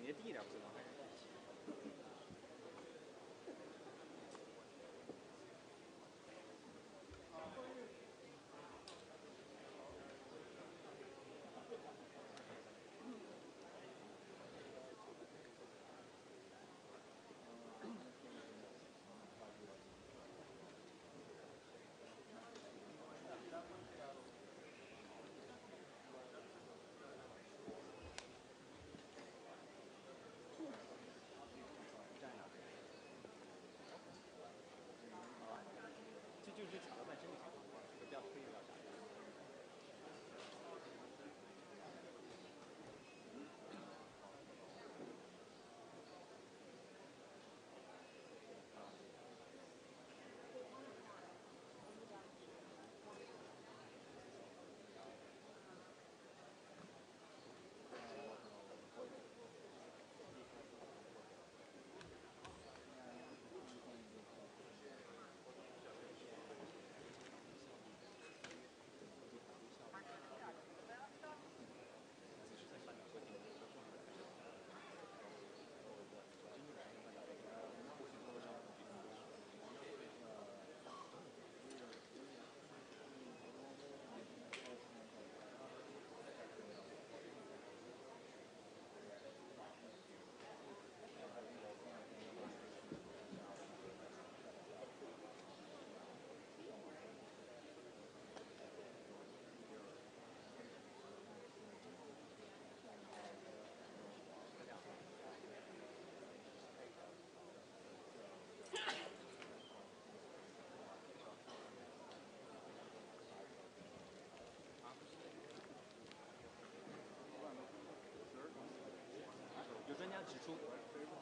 节低一点不行吗？还是？就是抢了半身就行，不要推，不要啥。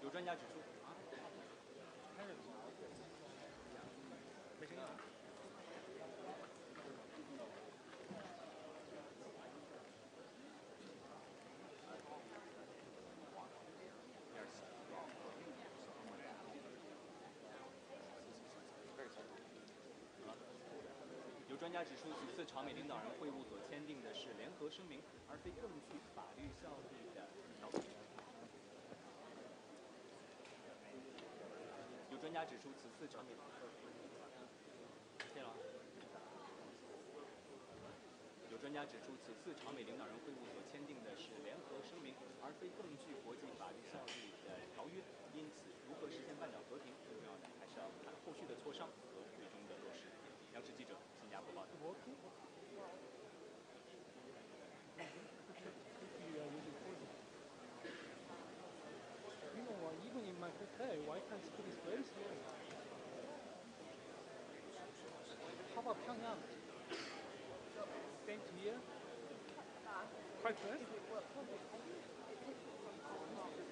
有专家指出，开始没声音了。有专家指出，此次朝美领导人会晤所签订的是联合声明，而非更具法律效力的条约。有专家指出，此次朝美有专家指出，此次朝美领导人会晤所签订的是联合声明，而非更具国际法律效力的条约。因此，如何实现半岛和平，最重要的还是要看后续的磋商和最终的落实。央视记者新加坡报道。Even in my hotel, why can't I speak French? How about Pyongyang? Same here? Quite fast?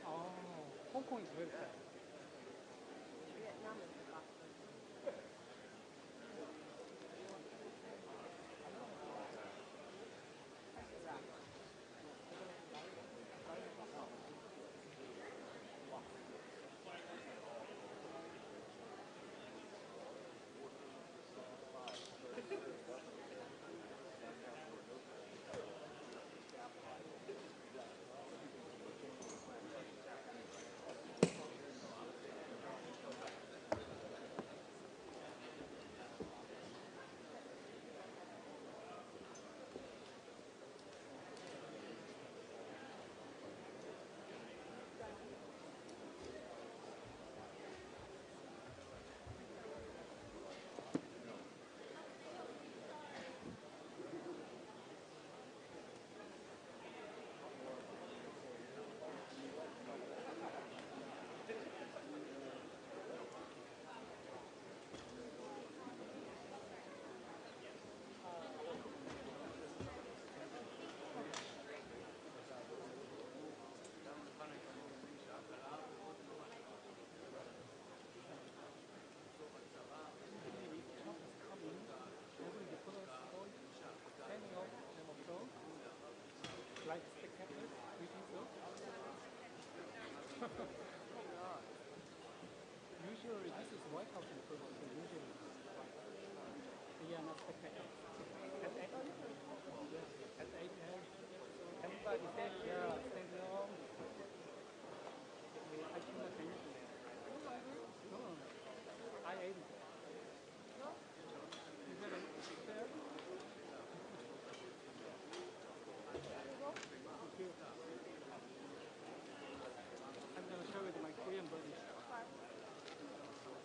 Oh, Hong Kong is very fast. Vietnam is the fastest. Like spectacular? Do you think so? Usually this is White House in photo, so usually. Yeah, not spectacular. At 8? At 8 a.m. Everybody said, yeah, stay home. 还听了很久。嗯，I ate it. Is that fair? Thank you. I'm going to share with my Korean buddies.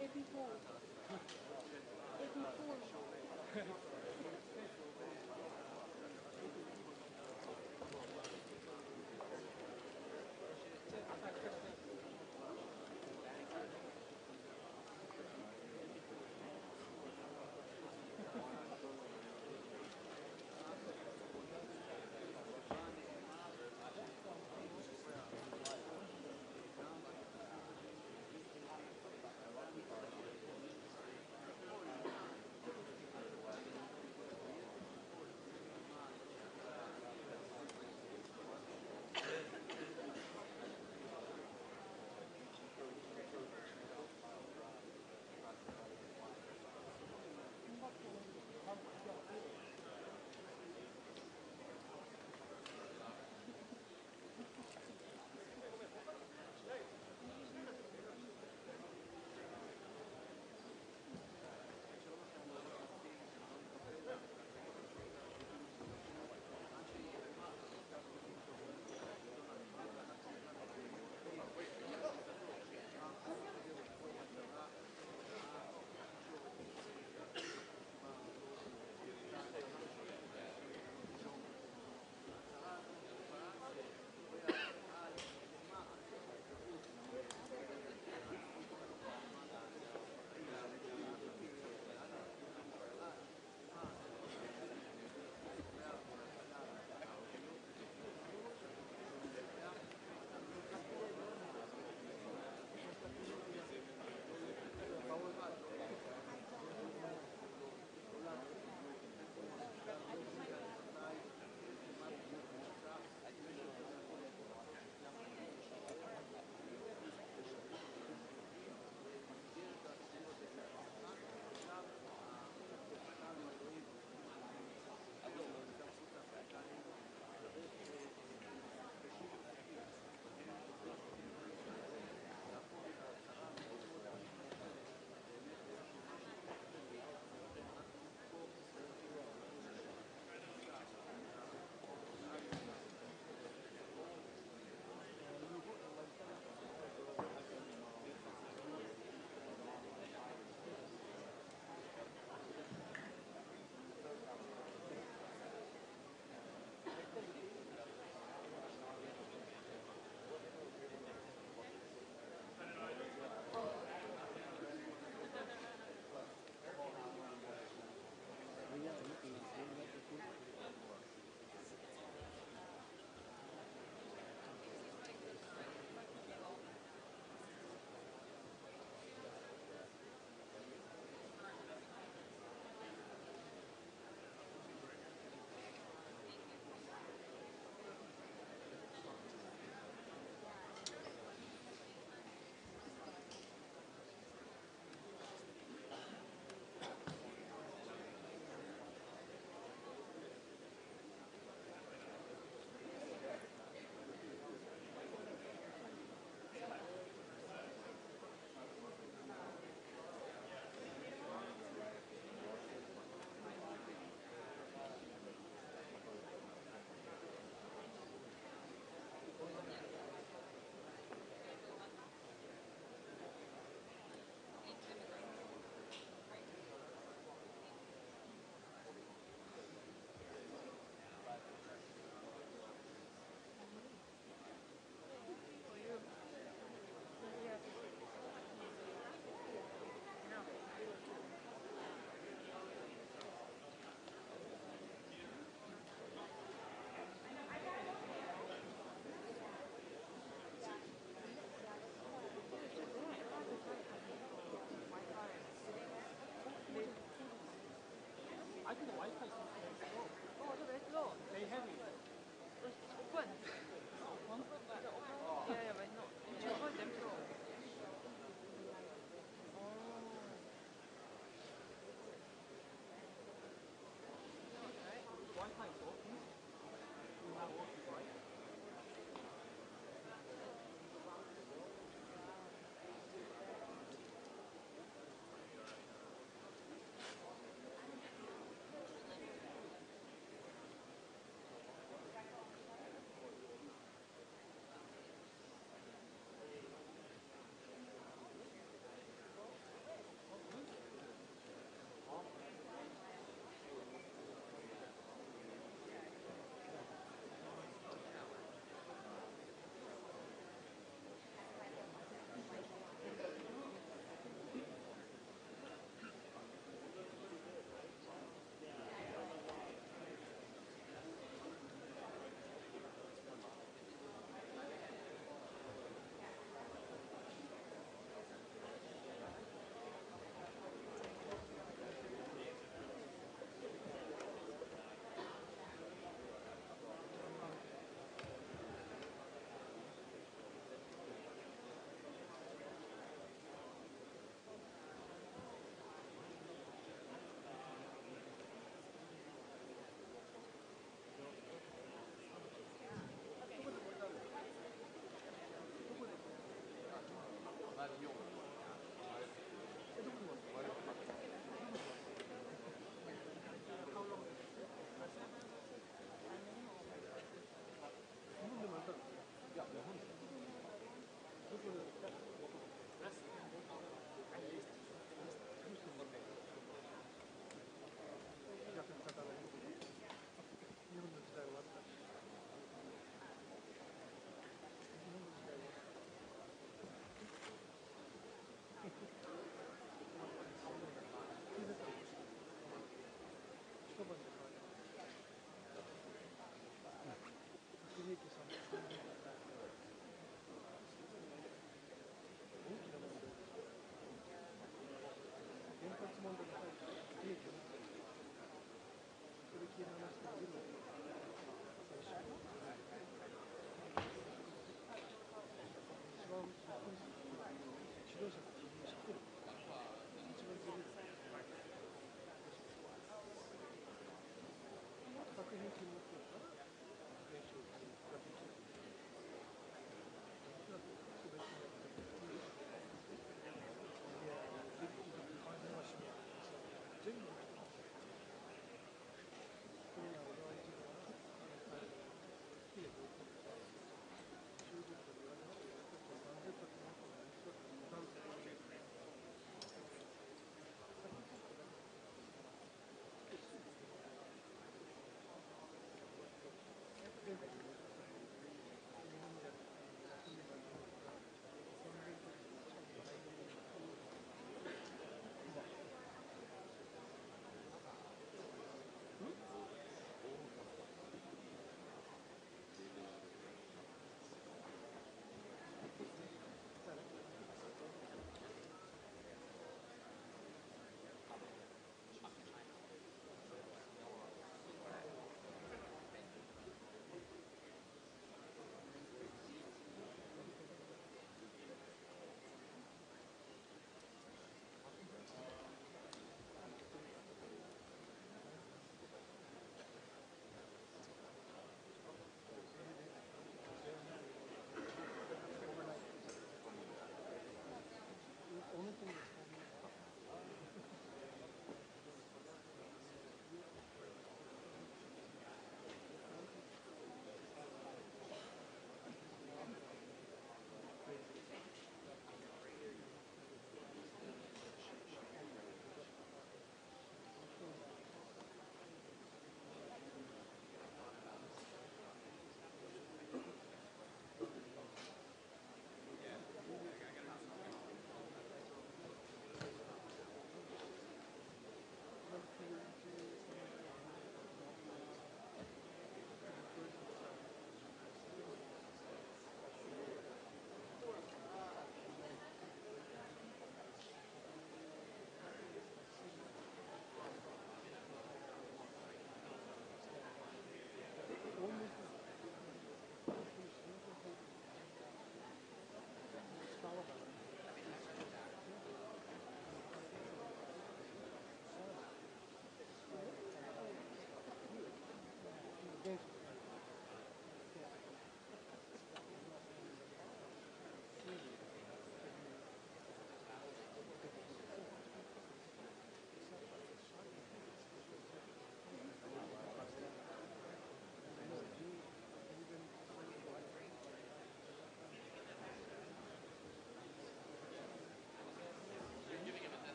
April Fool. April Fool.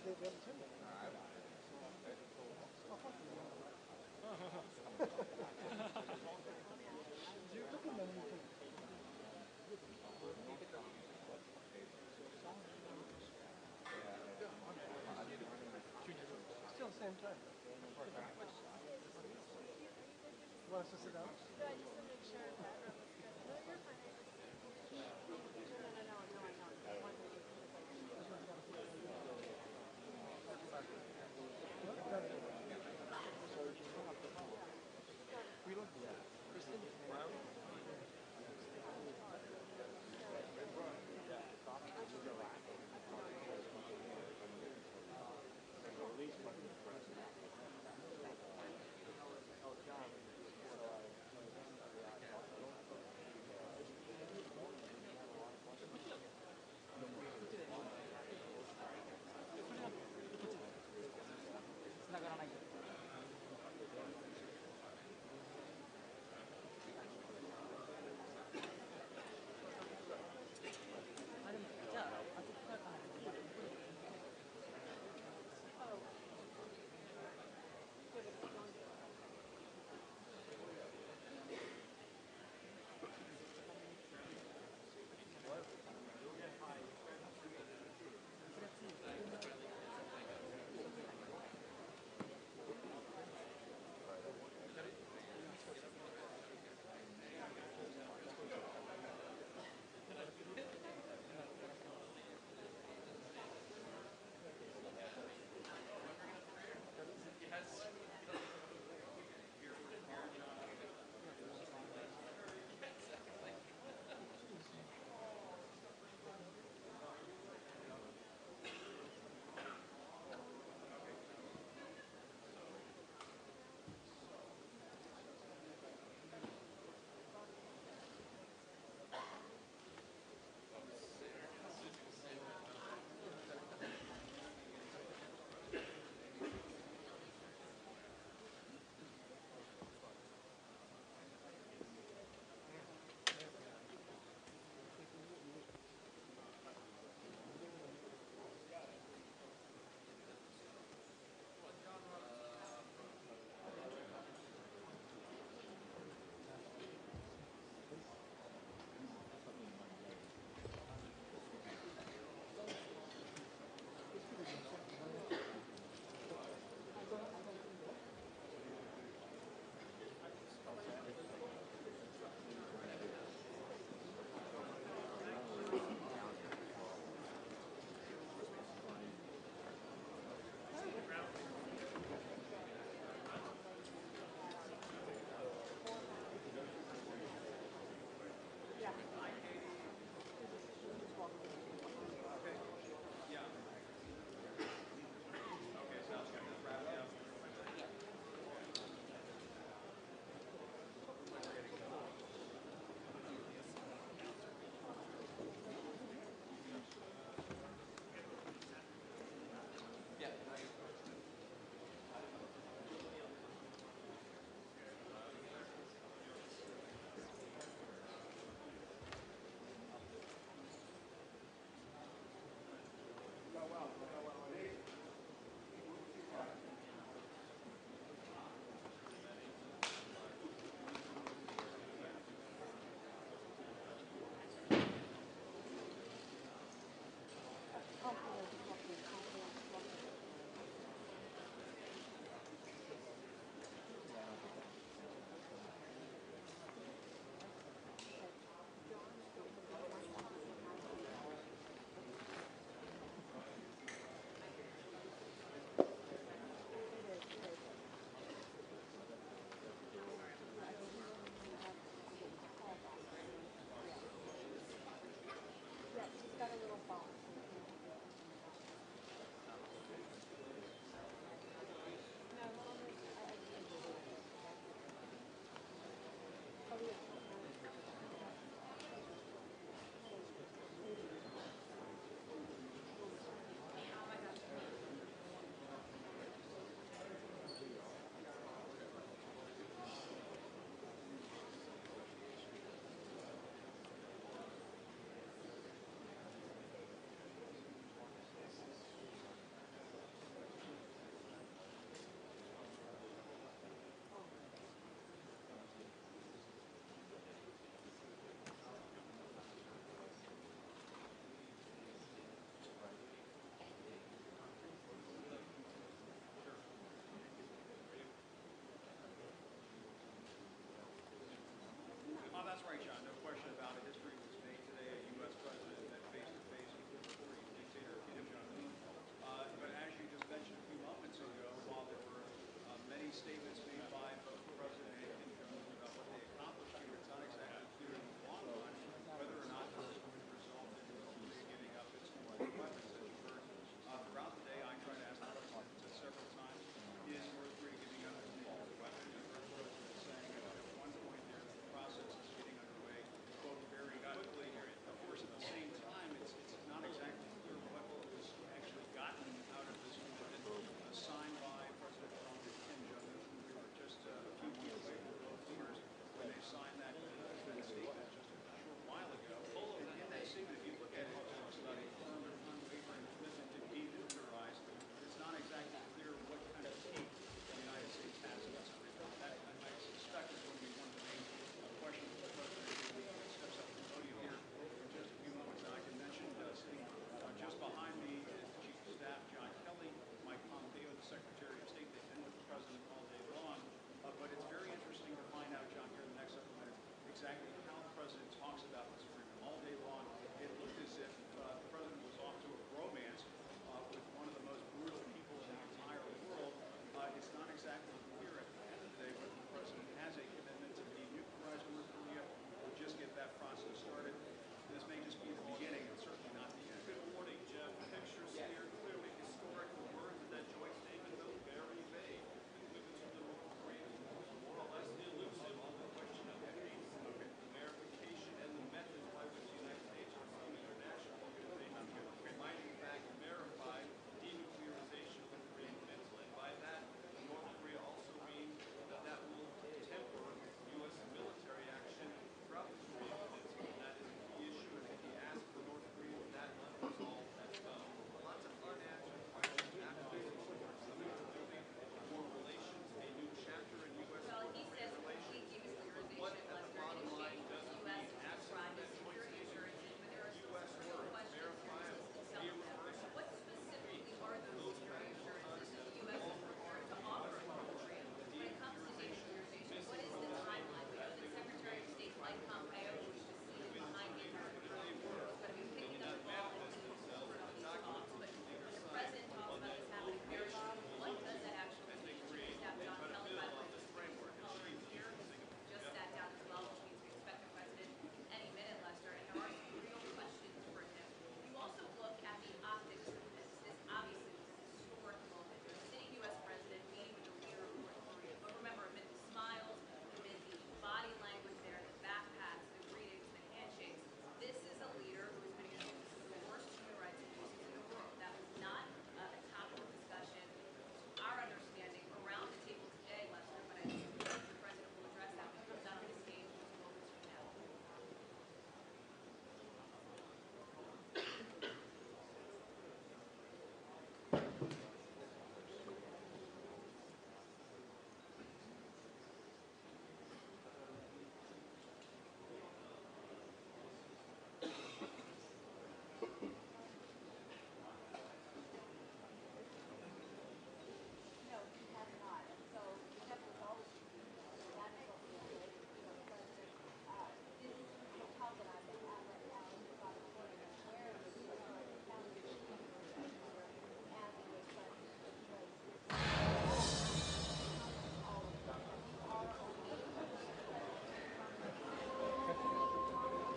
Still same time. Want us to sit down? No, I just want to make sure that. No, you're fine.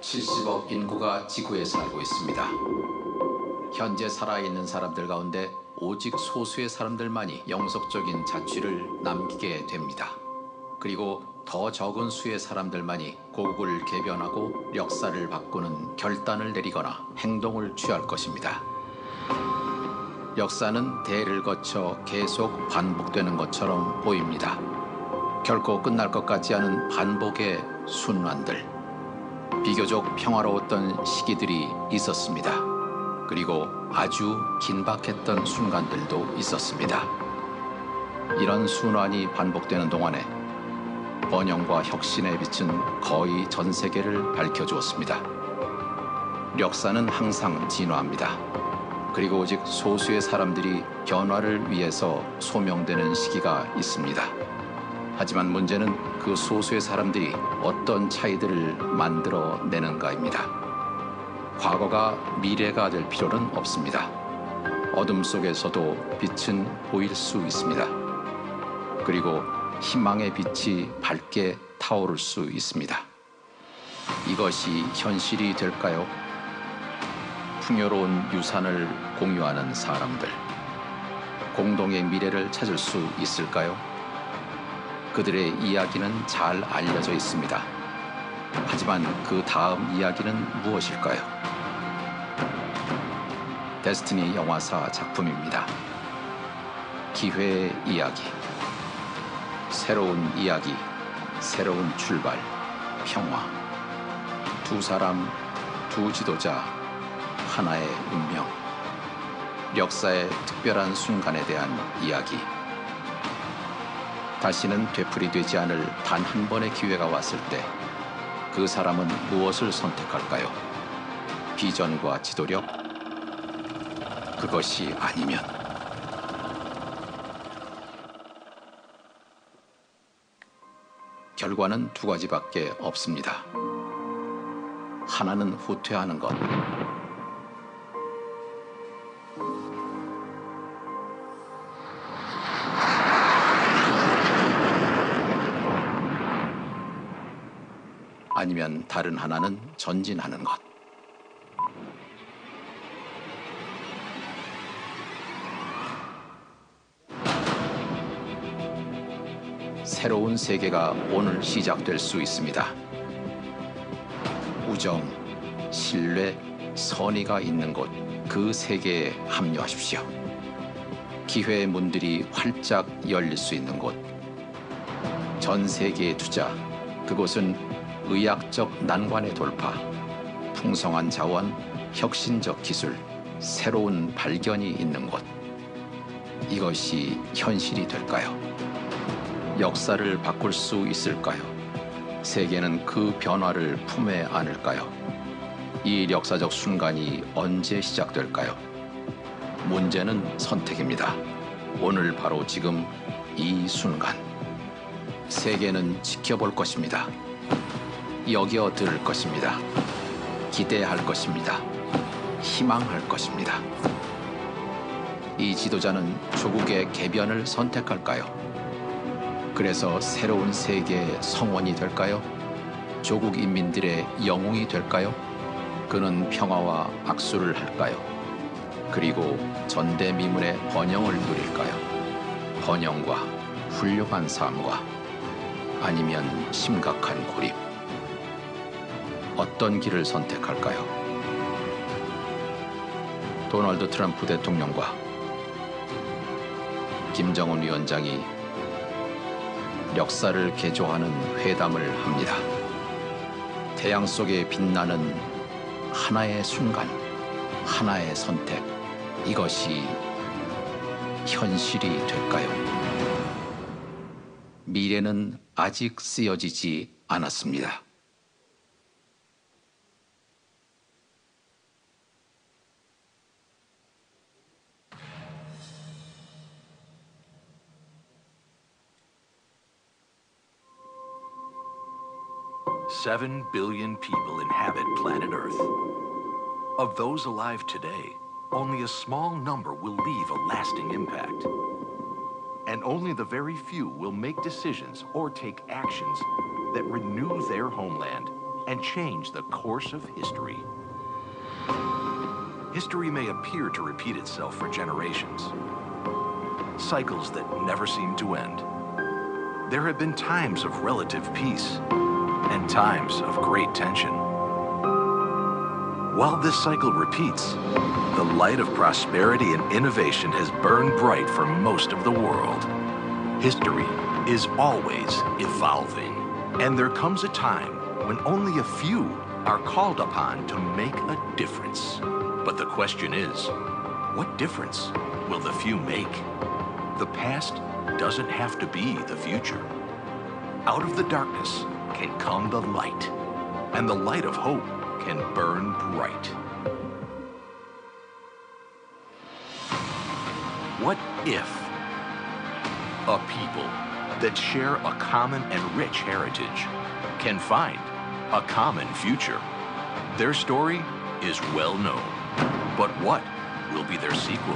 70억 인구가 지구에 살고 있습니다. 현재 살아있는 사람들 가운데 오직 소수의 사람들만이 영속적인 자취를 남기게 됩니다. 그리고 더 적은 수의 사람들만이 고국을 개변하고 역사를 바꾸는 결단을 내리거나 행동을 취할 것입니다. 역사는 대를 거쳐 계속 반복되는 것처럼 보입니다. 결코 끝날 것 같지 않은 반복의 순환들. 비교적 평화로웠던 시기들이 있었습니다. 그리고 아주 긴박했던 순간들도 있었습니다. 이런 순환이 반복되는 동안에 번영과 혁신의 빛은 거의 전 세계를 밝혀주었습니다. 역사는 항상 진화합니다. 그리고 오직 소수의 사람들이 변화를 위해서 소명되는 시기가 있습니다. 하지만 문제는 그 소수의 사람들이 어떤 차이들을 만들어내는가입니다. 과거가 미래가 될 필요는 없습니다. 어둠 속에서도 빛은 보일 수 있습니다. 그리고 희망의 빛이 밝게 타오를 수 있습니다. 이것이 현실이 될까요? 풍요로운 유산을 공유하는 사람들. 공동의 미래를 찾을 수 있을까요? 그들의 이야기는 잘 알려져 있습니다. 하지만 그 다음 이야기는 무엇일까요? 데스티니 영화사 작품입니다. 기회의 이야기. 새로운 이야기, 새로운 출발, 평화. 두 사람, 두 지도자, 하나의 운명. 역사의 특별한 순간에 대한 이야기. 다시는 되풀이되지 않을 단 한 번의 기회가 왔을 때 그 사람은 무엇을 선택할까요? 비전과 지도력? 그것이 아니면 결과는 두 가지밖에 없습니다. 하나는 후퇴하는 것. 아니면 다른 하나는 전진하는 것. 새로운 세계가 오늘 시작될 수 있습니다. 우정, 신뢰, 선의가 있는 곳, 그 세계에 합류하십시오. 기회의 문들이 활짝 열릴 수 있는 곳. 전 세계의 투자, 그곳은 의학적 난관의 돌파, 풍성한 자원, 혁신적 기술, 새로운 발견이 있는 곳. 이것이 현실이 될까요? 역사를 바꿀 수 있을까요? 세계는 그 변화를 품에 안을까요? 이 역사적 순간이 언제 시작될까요? 문제는 선택입니다. 오늘 바로 지금 이 순간. 세계는 지켜볼 것입니다. 여겨 들을 것입니다. 기대할 것입니다. 희망할 것입니다. 이 지도자는 조국의 개변을 선택할까요? 그래서 새로운 세계의 성원이 될까요? 조국 인민들의 영웅이 될까요? 그는 평화와 악수를 할까요? 그리고 전대미문의 번영을 누릴까요? 번영과 훌륭한 삶과 아니면 심각한 고립. 어떤 길을 선택할까요? 도널드 트럼프 대통령과 김정은 위원장이 역사를 개조하는 회담을 합니다. 태양 속에 빛나는 하나의 순간, 하나의 선택. 이것이 현실이 될까요? 미래는 아직 쓰여지지 않았습니다. Seven billion people inhabit planet Earth. Of those alive today, only a small number will leave a lasting impact. And only the very few will make decisions or take actions that renew their homeland and change the course of history. History may appear to repeat itself for generations, cycles that never seem to end. There have been times of relative peace and times of great tension. While this cycle repeats, the light of prosperity and innovation has burned bright for most of the world. History is always evolving, and there comes a time when only a few are called upon to make a difference. But the question is, what difference will the few make? The past doesn't have to be the future. Out of the darkness can come the light, and the light of hope can burn bright. What if a people that share a common and rich heritage can find a common future? Their story is well known, but what will be their sequel?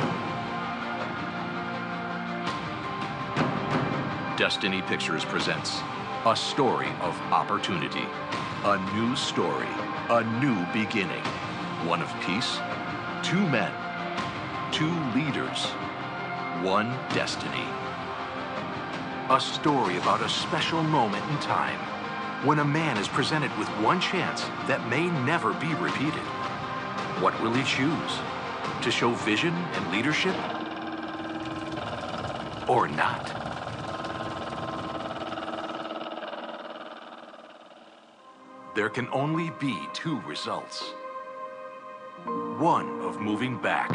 Destiny Pictures presents a story of opportunity, a new story, a new beginning, one of peace, two men, two leaders, one destiny. A story about a special moment in time when a man is presented with one chance that may never be repeated. What will he choose? To show vision and leadership? Or not? There can only be two results. One of moving back,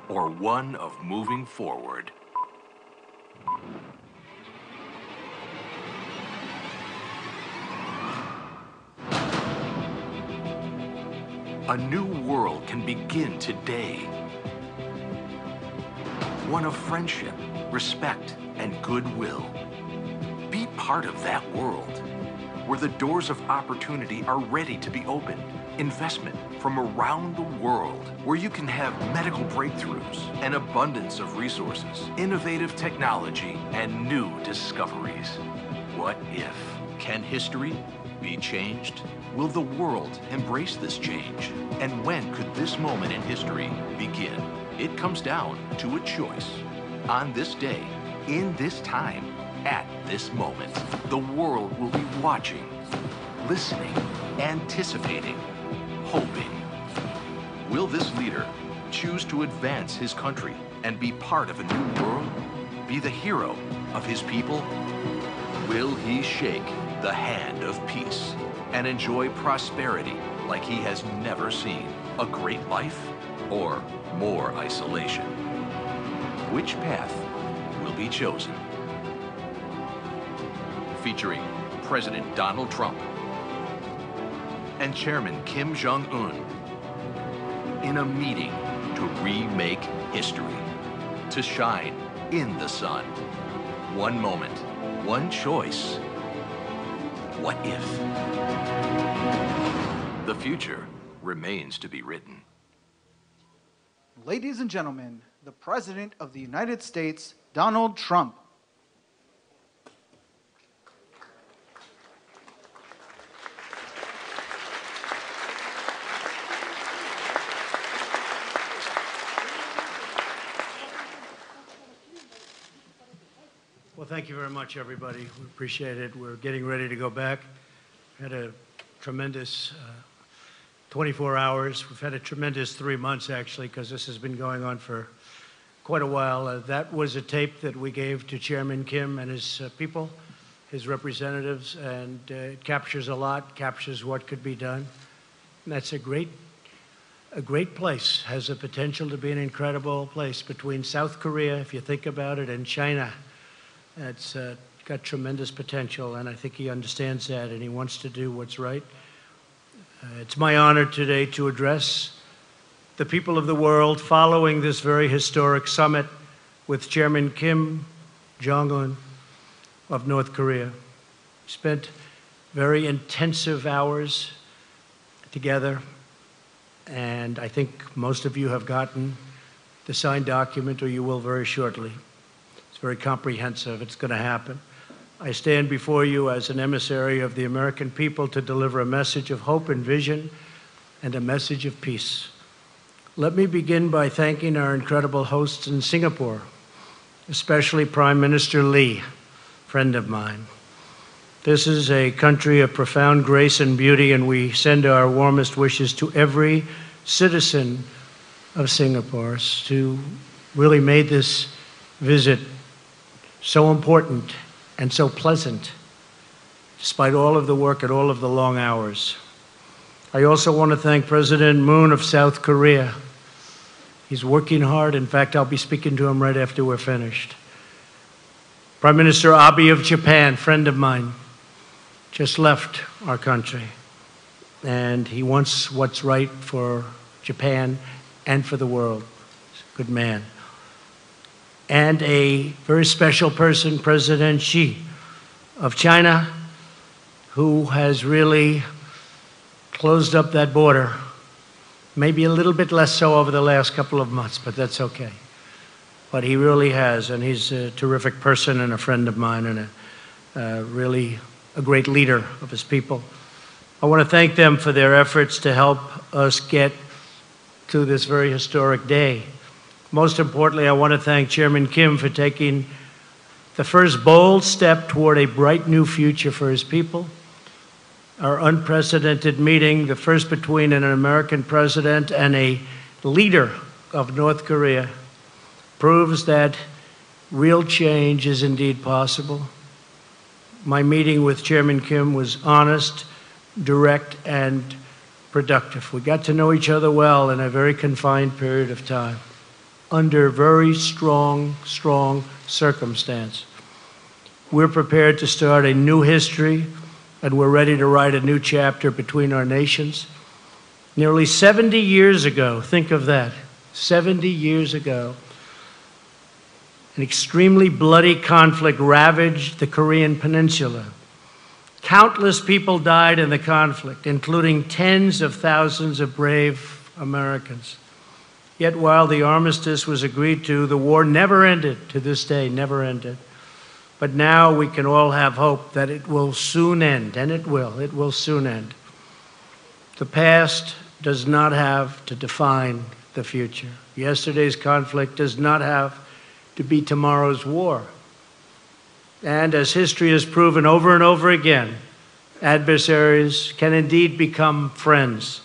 or one of moving forward. A new world can begin today. One of friendship, respect, and goodwill. Be part of that world, where the doors of opportunity are ready to be opened. Investment from around the world, where you can have medical breakthroughs, an abundance of resources, innovative technology, and new discoveries. What if? Can history be changed? Will the world embrace this change? And when could this moment in history begin? It comes down to a choice. On this day, in this time, at this moment, the world will be watching, listening, anticipating, hoping. Will this leader choose to advance his country and be part of a new world? Be the hero of his people? Will he shake the hand of peace and enjoy prosperity like he has never seen? A great life or more isolation? Which path will be chosen? Featuring President Donald Trump and Chairman Kim Jong-un in a meeting to remake history, to shine in the sun. One moment, one choice. What if? The future remains to be written. Ladies and gentlemen, the President of the United States, Donald Trump. Well, thank you very much, everybody. We appreciate it. We're getting ready to go back. We had a tremendous 24 hours. We've had a tremendous 3 months, actually, because this has been going on for quite a while. That was a tape that we gave to Chairman Kim and his people, his representatives, and it captures a lot, captures what could be done. And that's a great place, has the potential to be an incredible place between South Korea, if you think about it, and China. It's got tremendous potential, and I think he understands that, and he wants to do what's right. It's my honor today to address the people of the world following this very historic summit with Chairman Kim Jong-un of North Korea. We spent very intensive hours together, and I think most of you have gotten the signed document, or you will very shortly. It's very comprehensive. It's going to happen. I stand before you as an emissary of the American people to deliver a message of hope and vision and a message of peace. Let me begin by thanking our incredible hosts in Singapore, especially Prime Minister Lee, friend of mine. This is a country of profound grace and beauty, and we send our warmest wishes to every citizen of Singapore who really made this visit so important and so pleasant, despite all of the work and all of the long hours. I also want to thank President Moon of South Korea. He's working hard. In fact, I'll be speaking to him right after we're finished. Prime Minister Abe of Japan, friend of mine, just left our country. And he wants what's right for Japan and for the world. He's a good man. And a very special person, President Xi of China, who has really closed up that border. Maybe a little bit less so over the last couple of months, but that's okay. But he really has, and he's a terrific person and a friend of mine and really a great leader of his people. I want to thank them for their efforts to help us get to this very historic day. Most importantly, I want to thank Chairman Kim for taking the first bold step toward a bright new future for his people. Our unprecedented meeting, the first between an American president and a leader of North Korea, proves that real change is indeed possible. My meeting with Chairman Kim was honest, direct, and productive. We got to know each other well in a very confined period of time, under very strong circumstance. We're prepared to start a new history, and we're ready to write a new chapter between our nations. Nearly 70 years ago, think of that, 70 years ago, an extremely bloody conflict ravaged the Korean Peninsula. Countless people died in the conflict, including tens of thousands of brave Americans. Yet while the armistice was agreed to, the war never ended, to this day, never ended. But now we can all have hope that it will soon end, and it will soon end. The past does not have to define the future. Yesterday's conflict does not have to be tomorrow's war. And as history has proven over and over again, adversaries can indeed become friends.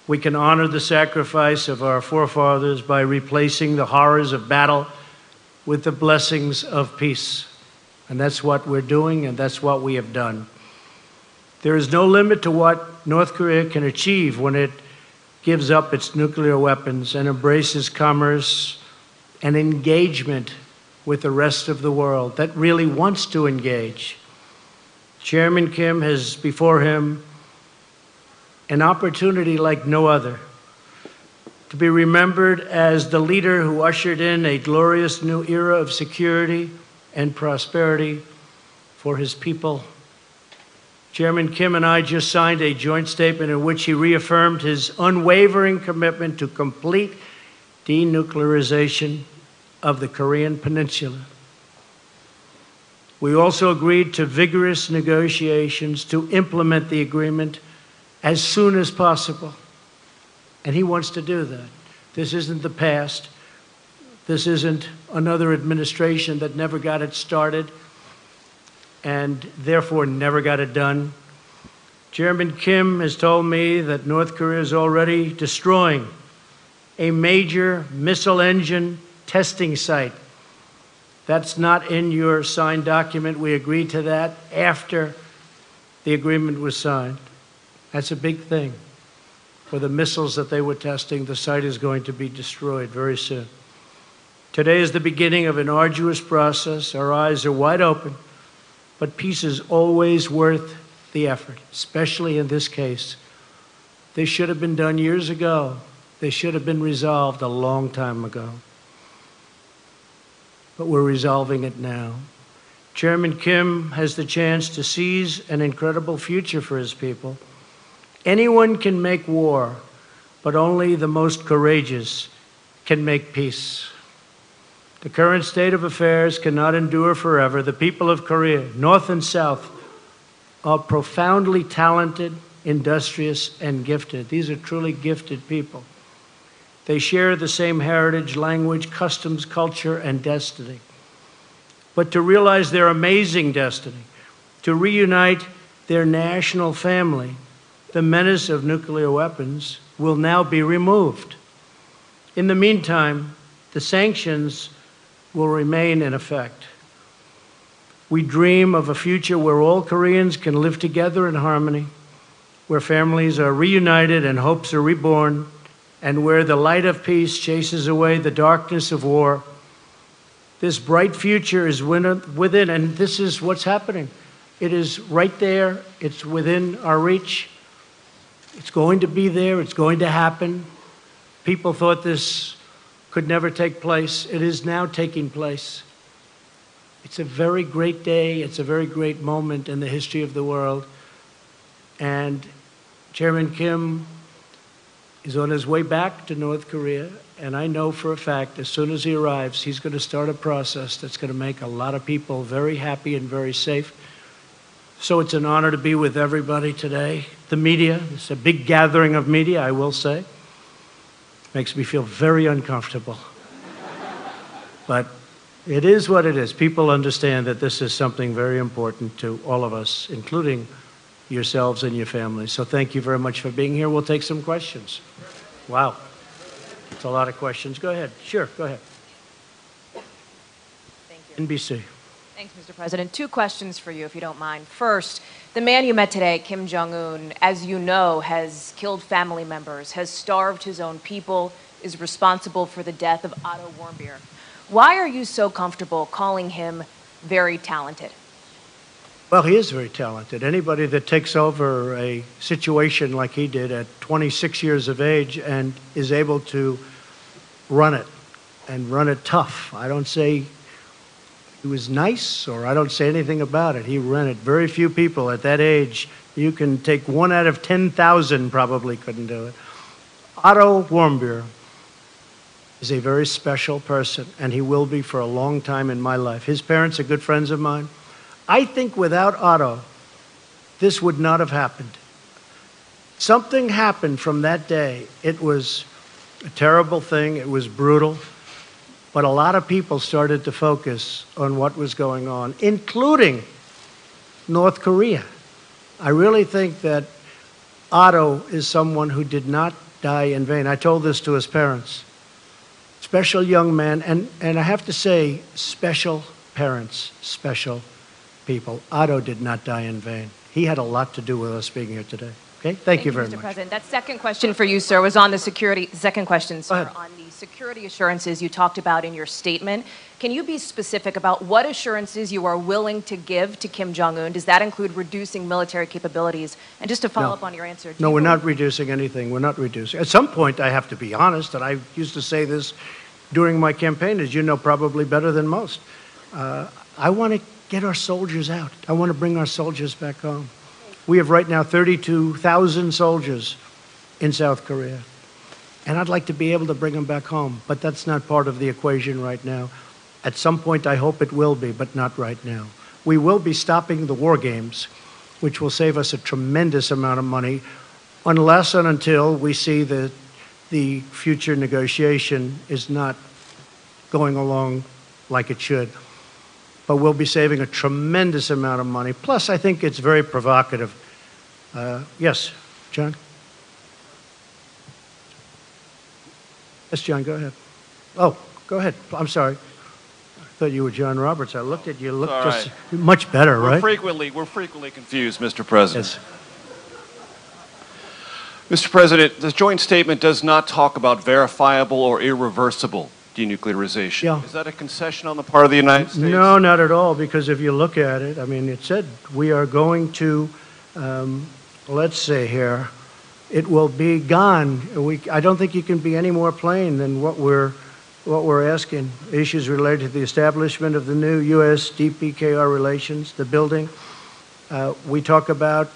We can honor the sacrifice of our forefathers by replacing the horrors of battle with the blessings of peace. And that's what we're doing, and that's what we have done. There is no limit to what North Korea can achieve when it gives up its nuclear weapons and embraces commerce and engagement with the rest of the world that really wants to engage. Chairman Kim has before him an opportunity like no other to be remembered as the leader who ushered in a glorious new era of security and prosperity for his people. Chairman Kim and I just signed a joint statement in which he reaffirmed his unwavering commitment to complete denuclearization of the Korean Peninsula. We also agreed to vigorous negotiations to implement the agreement as soon as possible. And he wants to do that. This isn't the past. This isn't another administration that never got it started and therefore never got it done. Chairman Kim has told me that North Korea is already destroying a major missile engine testing site. That's not in your signed document. We agreed to that after the agreement was signed. That's a big thing. For the missiles that they were testing, the site is going to be destroyed very soon. Today is the beginning of an arduous process. Our eyes are wide open, but peace is always worth the effort, especially in this case. This should have been done years ago. They should have been resolved a long time ago. But we're resolving it now. Chairman Kim has the chance to seize an incredible future for his people. Anyone can make war, but only the most courageous can make peace. The current state of affairs cannot endure forever. The people of Korea, North and South, are profoundly talented, industrious, and gifted. These are truly gifted people. They share the same heritage, language, customs, culture, and destiny. But to realize their amazing destiny, to reunite their national family, the menace of nuclear weapons will now be removed. In the meantime, the sanctions will remain in effect. We dream of a future where all Koreans can live together in harmony, where families are reunited and hopes are reborn, and where the light of peace chases away the darkness of war. This bright future is within, and this is what's happening. It is right there. It's within our reach. It's going to be there. It's going to happen. People thought this could never take place. It is now taking place. It's a very great day. It's a very great moment in the history of the world. And Chairman Kim is on his way back to North Korea. And I know for a fact, as soon as he arrives, he's going to start a process that's going to make a lot of people very happy and very safe. So it's an honor to be with everybody today. The media, it's a big gathering of media, I will say. Makes me feel very uncomfortable. But it is what it is. People understand that this is something very important to all of us, including yourselves and your families. So thank you very much for being here. We'll take some questions. Wow. It's a lot of questions. Go ahead. Sure, go ahead. Thank you. NBC. Thanks, Mr. President. 2 questions for you, if you don't mind. First, the man you met today, Kim Jong-un, as you know, has killed family members, has starved his own people, is responsible for the death of Otto Warmbier. Why are you so comfortable calling him very talented? Well, he is very talented. Anybody that takes over a situation like he did at 26 years of age and is able to run it and run it tough. I don't say he was nice, or I don't say anything about it. He ran it. Very few people at that age, you can take 1 out of 10,000 probably couldn't do it. Otto Warmbier is a very special person, and he will be for a long time in my life. His parents are good friends of mine. I think without Otto, this would not have happened. Something happened from that day. It was a terrible thing. It was brutal. But a lot of people started to focus on what was going on, including North Korea. I really think that Otto is someone who did not die in vain. I told this to his parents. Special young man, and I have to say, special parents, special people. Otto did not die in vain. He had a lot to do with us being here today. Okay? Thank you very Mr. much. President. That second question for you, sir, was on the security. Second question, sir, on the security assurances you talked about in your statement. Can you be specific about what assurances you are willing to give to Kim Jong-un? Does that include reducing military capabilities? And just to follow up on your answer. No, we're not reducing anything. We're not reducing. At some point, I have to be honest, and I used to say this during my campaign, as you know probably better than most. I want to get our soldiers out. I want to bring our soldiers back home. We have right now 32,000 soldiers in South Korea. And I'd like to be able to bring them back home, but that's not part of the equation right now. At some point, I hope it will be, but not right now. We will be stopping the war games, which will save us a tremendous amount of money, unless and until we see that the future negotiation is not going along like it should. But we'll be saving a tremendous amount of money. Plus, I think it's very provocative. Yes, John? Yes, John, go ahead. Oh, go ahead. I'm sorry. I thought you were John Roberts. I looked at you. Looked just much better, right? We're frequently confused, Mr. President. Yes. Mr. President, the joint statement does not talk about verifiable or irreversible denuclearization. Yeah. Is that a concession on the part of the United States? No, not at all, because if you look at it, I mean, it said we are going to, let's see here, it will be gone. I don't think you can be any more plain than what we're asking. Issues related to the establishment of the new U.S. DPKR relations, the building. We talk about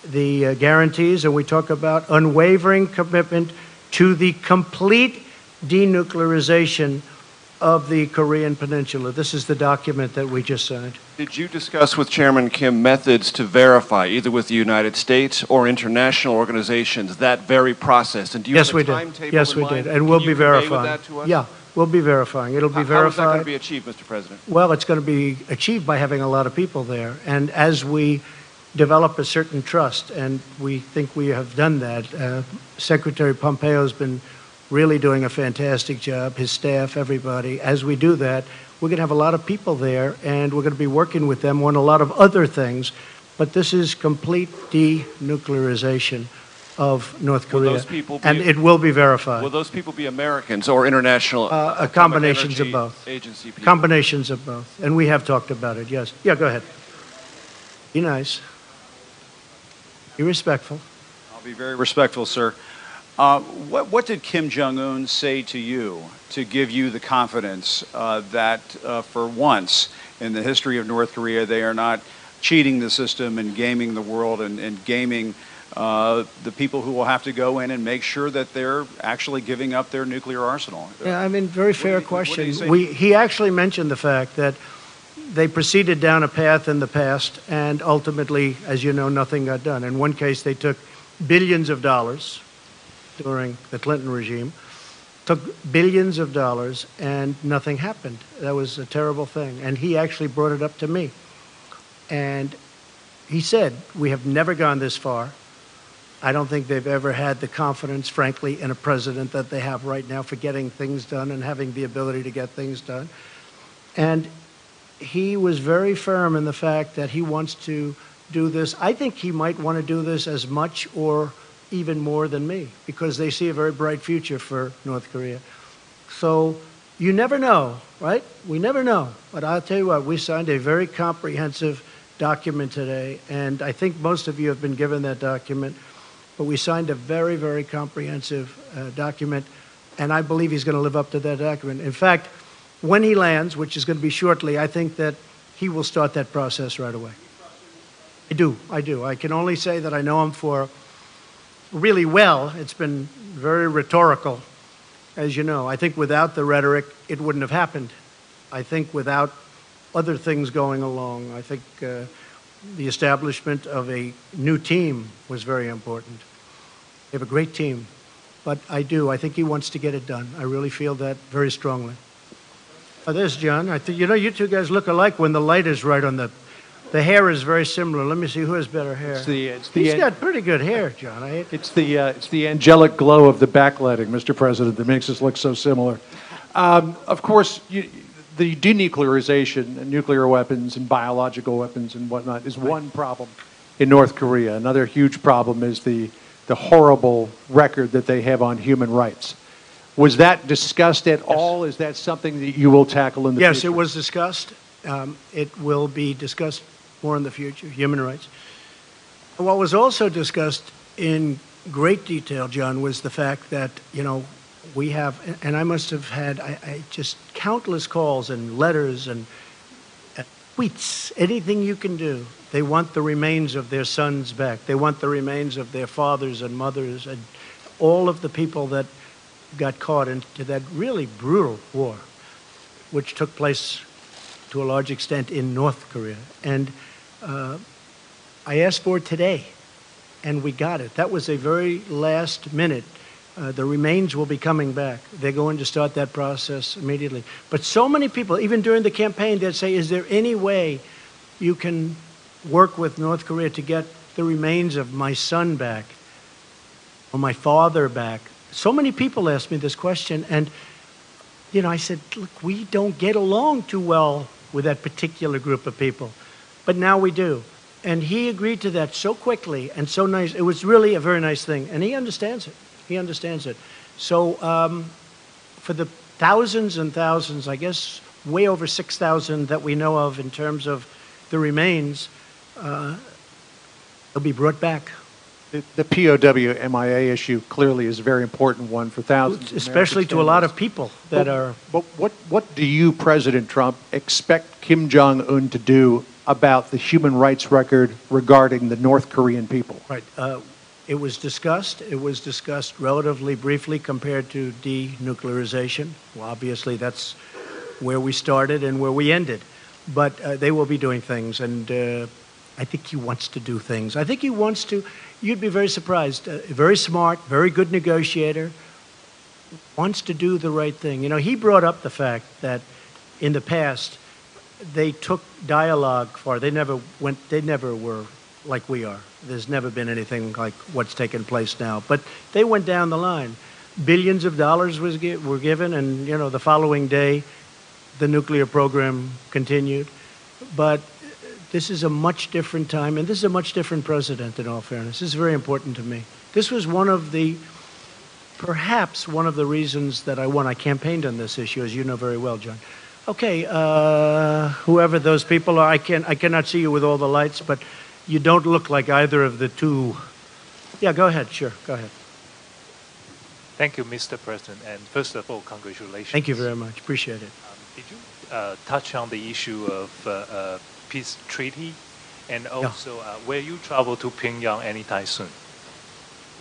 the guarantees, and we talk about unwavering commitment to the complete denuclearization of the Korean Peninsula. This is the document that we just signed. Did you discuss with Chairman Kim methods to verify, either with the United States or international organizations, that very process? And do you Yes, have we a did. timetable Yes, in we mind? did, and Can we'll you be convey with verifying. that to us? Yeah, we'll be verifying. It'll be How is that verified. going to be achieved, Mr. President? Well, it's going to be achieved by having a lot of people there. And as we develop a certain trust, and we think we have done that, Secretary Pompeo has been really doing a fantastic job, his staff, everybody. As we do that, we're going to have a lot of people there, and we're going to be working with them on a lot of other things. But this is complete denuclearization of North Korea, those people be- and it will be verified. Will those people be Americans or international Combinations Atomic of Energy both. Agency people? Combinations of both. And we have talked about it, yes. Yeah, go ahead. Be nice. Be respectful. I'll be very respectful, sir. What did Kim Jong-un say to you to give you the confidence that for once in the history of North Korea, they are not cheating the system and gaming the world and gaming the people who will have to go in and make sure that they're actually giving up their nuclear arsenal? Yeah, I mean, very fair what did he say? question. He actually mentioned the fact that they proceeded down a path in the past, and ultimately, as you know, nothing got done. In one case, they took billions of dollars during the Clinton regime, took billions of dollars, and nothing happened. That was a terrible thing. And he actually brought it up to me. And he said, we have never gone this far. I don't think they've ever had the confidence, frankly, in a president that they have right now for getting things done and having the ability to get things done. And he was very firm in the fact that he wants to do this. I think he might want to do this as much or even more than me, because they see a very bright future for North Korea. So you never know, right? We never know. But I'll tell you what, we signed a very comprehensive document today, and I think most of you have been given that document. But we signed a very, very comprehensive document, and I believe he's going to live up to that document. In fact, when he lands, which is going to be shortly, I think that he will start that process right away. I do. I can only say that I know him for really well. It's been very rhetorical, as you know. I think without the rhetoric, it wouldn't have happened. I think without other things going along, I think the establishment of a new team was very important. They have a great team, but I think he wants to get it done. I really feel that very strongly. There's John. I think, you know, you two guys look alike when the light is right on the hair is very similar. Let me see who has better hair. He's got pretty good hair, John. It's the angelic glow of the backlighting, Mr. President, that makes us look so similar. Of course, the denuclearization and nuclear weapons and biological weapons and whatnot is one problem in North Korea. Another huge problem is the horrible record that they have on human rights. Was that discussed at all? Is that something that you will tackle in the future? Yes, it was discussed. It will be discussed more in the future, human rights. What was also discussed in great detail, John, was the fact that, you know, we have, and I must have had just countless calls and letters and tweets, anything you can do. They want the remains of their sons back. They want the remains of their fathers and mothers and all of the people that got caught into that really brutal war, which took place to a large extent in North Korea. And I asked for it today, and we got it. That was a very last minute. The remains will be coming back. They're going to start that process immediately. But so many people, even during the campaign, they'd say, is there any way you can work with North Korea to get the remains of my son back or my father back? So many people asked me this question, and, you know, I said, look, we don't get along too well with that particular group of people, but now we do. And he agreed to that so quickly and so nice. It was really a very nice thing, and he understands it. He understands it. So for the thousands and thousands, I guess way over 6,000 that we know of in terms of the remains, they'll be brought back. The POW MIA issue clearly is a very important one for thousands, especially to a lot of people that are. But what do you, President Trump, expect Kim Jong-un to do about the human rights record regarding the North Korean people? Right. It was discussed. It was discussed relatively briefly compared to denuclearization. Well, obviously, that's where we started and where we ended. But they will be doing things, and I think he wants to do things. I think he wants to. You'd be very surprised. Very smart, very good negotiator, wants to do the right thing. You know, he brought up the fact that in the past, they took dialogue far. They never were like we are. There's never been anything like what's taken place now. But they went down the line. Billions of dollars were given, and, you know, the following day, the nuclear program continued. But this is a much different time, and this is a much different president, in all fairness. This is very important to me. This was perhaps one of the reasons that I won. I campaigned on this issue, as you know very well, John. Okay, whoever those people are, I cannot see you with all the lights, but you don't look like either of the two. Yeah, go ahead. Sure, go ahead. Thank you, Mr. President. And first of all, congratulations. Thank you very much. Appreciate it. Did you touch on the issue of peace treaty, and also will you travel to Pyongyang anytime soon?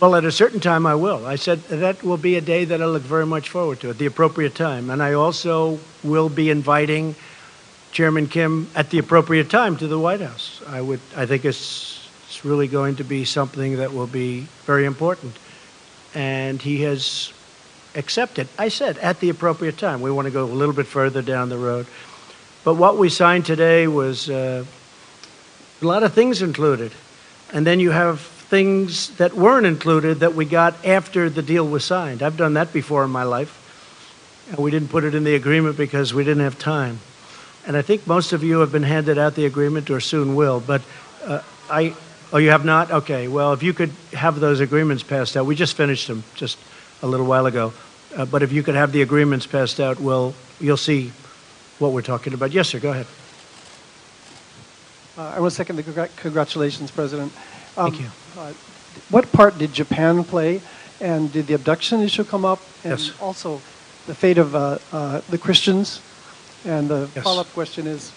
Well, at a certain time I will. I said that will be a day that I look very much forward to at the appropriate time. And I also will be inviting Chairman Kim at the appropriate time to the White House. I think it's really going to be something that will be very important. And he has accepted. I said at the appropriate time. We want to go a little bit further down the road. But what we signed today was a lot of things included. And then you have things that weren't included that we got after the deal was signed. I've done that before in my life. And we didn't put it in the agreement because we didn't have time. And I think most of you have been handed out the agreement or soon will. But oh, you have not? Okay. Well, if you could have those agreements passed out. We just finished them just a little while ago. But if you could have the agreements passed out, well, you'll see what we're talking about. Yes, sir. Go ahead. I want to second the congratulations, President. Thank you. What part did Japan play, and did the abduction issue come up? And yes. Also, the fate of the Christians. And the follow-up question is,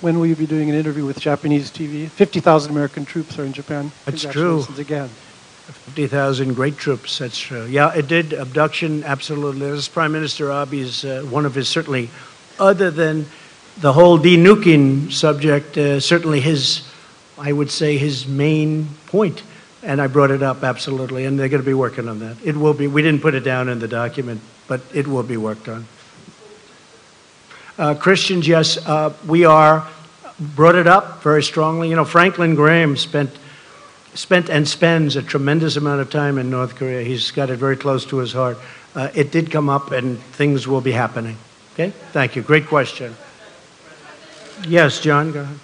when will you be doing an interview with Japanese TV? 50,000 American troops are in Japan. That's Congratulations true. Again. 50,000 great troops, that's true. Yeah, it did. Abduction, absolutely. As Prime Minister Abe's, one of his, certainly, other than the whole denuking subject, certainly his, I would say, his main point. And I brought it up, absolutely, and they're going to be working on that. It will be, we didn't put it down in the document, but it will be worked on. Christians, yes, we brought it up very strongly. You know, Franklin Graham spent and spends a tremendous amount of time in North Korea. He's got it very close to his heart. It did come up, and things will be happening. Okay? Thank you. Great question. Yes, John, go ahead.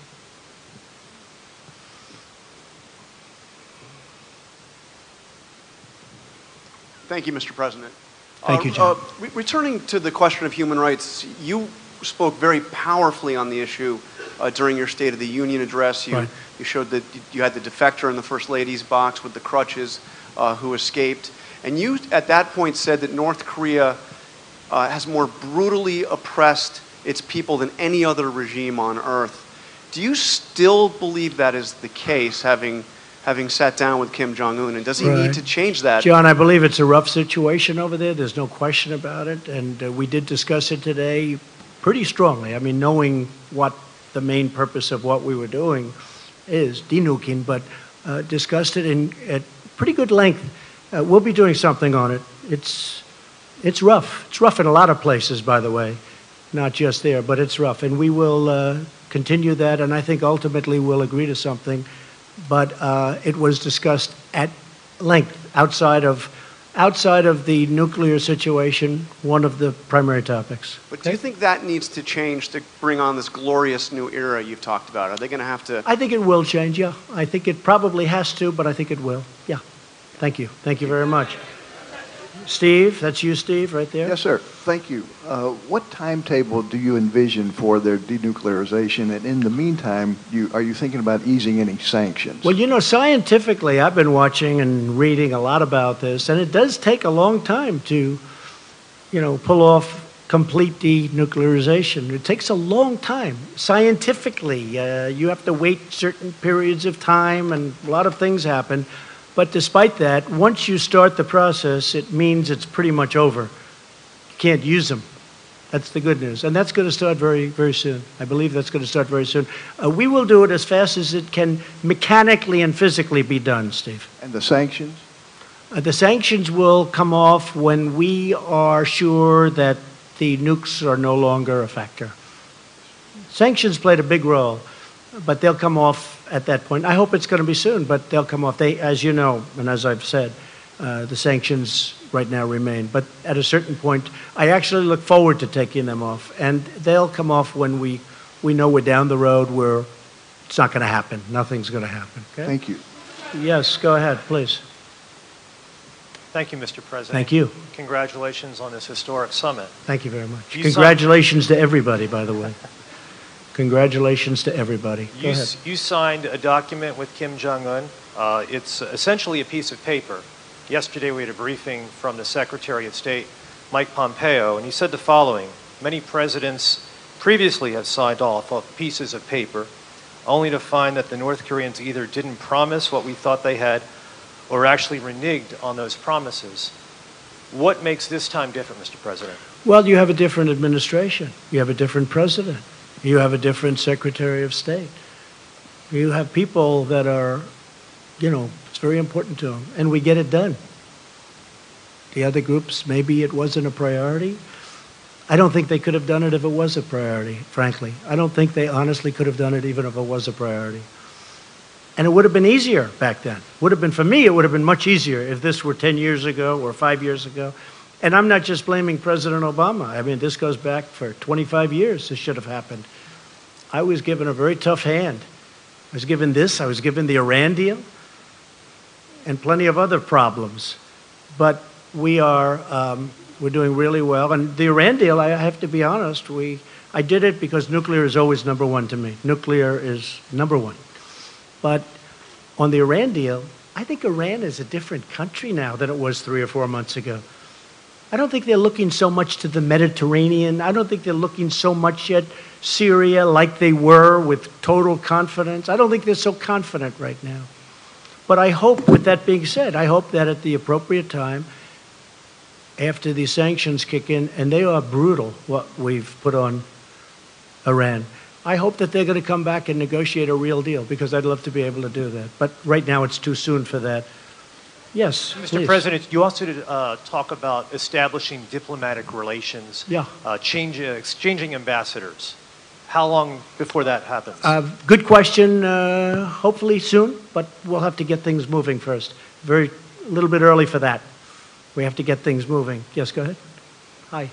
Thank you, Mr. President. Thank you, John. Returning to the question of human rights, you spoke very powerfully on the issue during your State of the Union address. You showed that you had the defector in the First Lady's box with the crutches who escaped. And you, at that point, said that North Korea has more brutally oppressed its people than any other regime on earth. Do you still believe that is the case, having sat down with Kim Jong-un, and does he need to change that? John, I believe it's a rough situation over there. There's no question about it, and we did discuss it today pretty strongly. I mean, knowing what the main purpose of what we were doing is, denuking, but discussed it at pretty good length. We'll be doing something on it. It's rough. It's rough in a lot of places, by the way, not just there, but it's rough, and we will continue that, and I think ultimately we'll agree to something. But it was discussed at length outside of the nuclear situation, one of the primary topics. But do you think that needs to change to bring on this glorious new era you've talked about? Are they going to have to? I think it will change, yeah. I think it probably has to, but I think it will. Yeah. Thank you. Thank you very much. Steve, that's you, Steve, right there. Yes, sir. Thank you. What timetable do you envision for their denuclearization? And in the meantime, are you thinking about easing any sanctions? Well, you know, scientifically, I've been watching and reading a lot about this, and it does take a long time to, you know, pull off complete denuclearization. It takes a long time. Scientifically, you have to wait certain periods of time, and a lot of things happen. But despite that, once you start the process, it means it's pretty much over. You can't use them. That's the good news. And that's going to start very, very soon. I believe that's going to start very soon. We will do it as fast as it can mechanically and physically be done, Steve. And the sanctions? The sanctions will come off when we are sure that the nukes are no longer a factor. Sanctions played a big role, but they'll come off at that point. I hope it's going to be soon, but they'll come off. They, as you know, and as I've said, the sanctions right now remain. But at a certain point, I actually look forward to taking them off. And they'll come off when we know we're down the road where it's not going to happen. Nothing's going to happen. Okay? Thank you. Yes, go ahead, please. Thank you, Mr. President. Thank you. Congratulations on this historic summit. Thank you very much. You Congratulations to everybody, by the way. Congratulations to everybody. Go ahead. You signed a document with Kim Jong-un. It's essentially a piece of paper. Yesterday we had a briefing from the Secretary of State, Mike Pompeo, and he said the following: many presidents previously have signed off on pieces of paper, only to find that the North Koreans either didn't promise what we thought they had, or actually reneged on those promises. What makes this time different, Mr. President? Well, you have a different administration. You have a different president. You have a different Secretary of State. You have people that are, it's very important to them, and we get it done. The other groups, maybe it wasn't a priority. I don't think they could have done it if it was a priority, frankly. I don't think they honestly could have done it even if it was a priority. And it would have been easier back then. Would have been, for me, it would have been much easier if this were 10 years ago or 5 years ago. And I'm not just blaming President Obama. I mean, this goes back for 25 years. This should have happened. I was given a very tough hand. I was given this. I was given the Iran deal and plenty of other problems. But we're doing really well. And the Iran deal, I have to be honest, I did it because nuclear is always number one to me. Nuclear is number one. But on the Iran deal, I think Iran is a different country now than it was 3 or 4 months ago. I don't think they're looking so much to the Mediterranean. I don't think they're looking so much at Syria like they were with total confidence. I don't think they're so confident right now. But I hope, with that being said, I hope that at the appropriate time, after these sanctions kick in, and they are brutal, what we've put on Iran, I hope that they're going to come back and negotiate a real deal, because I'd love to be able to do that. But right now it's too soon for that. Yes, Mr. please. President, you also talk about establishing diplomatic relations, exchanging ambassadors. How long before that happens? Good question. Hopefully soon, but we'll have to get things moving first. A little bit early for that. We have to get things moving. Yes, go ahead. Hi.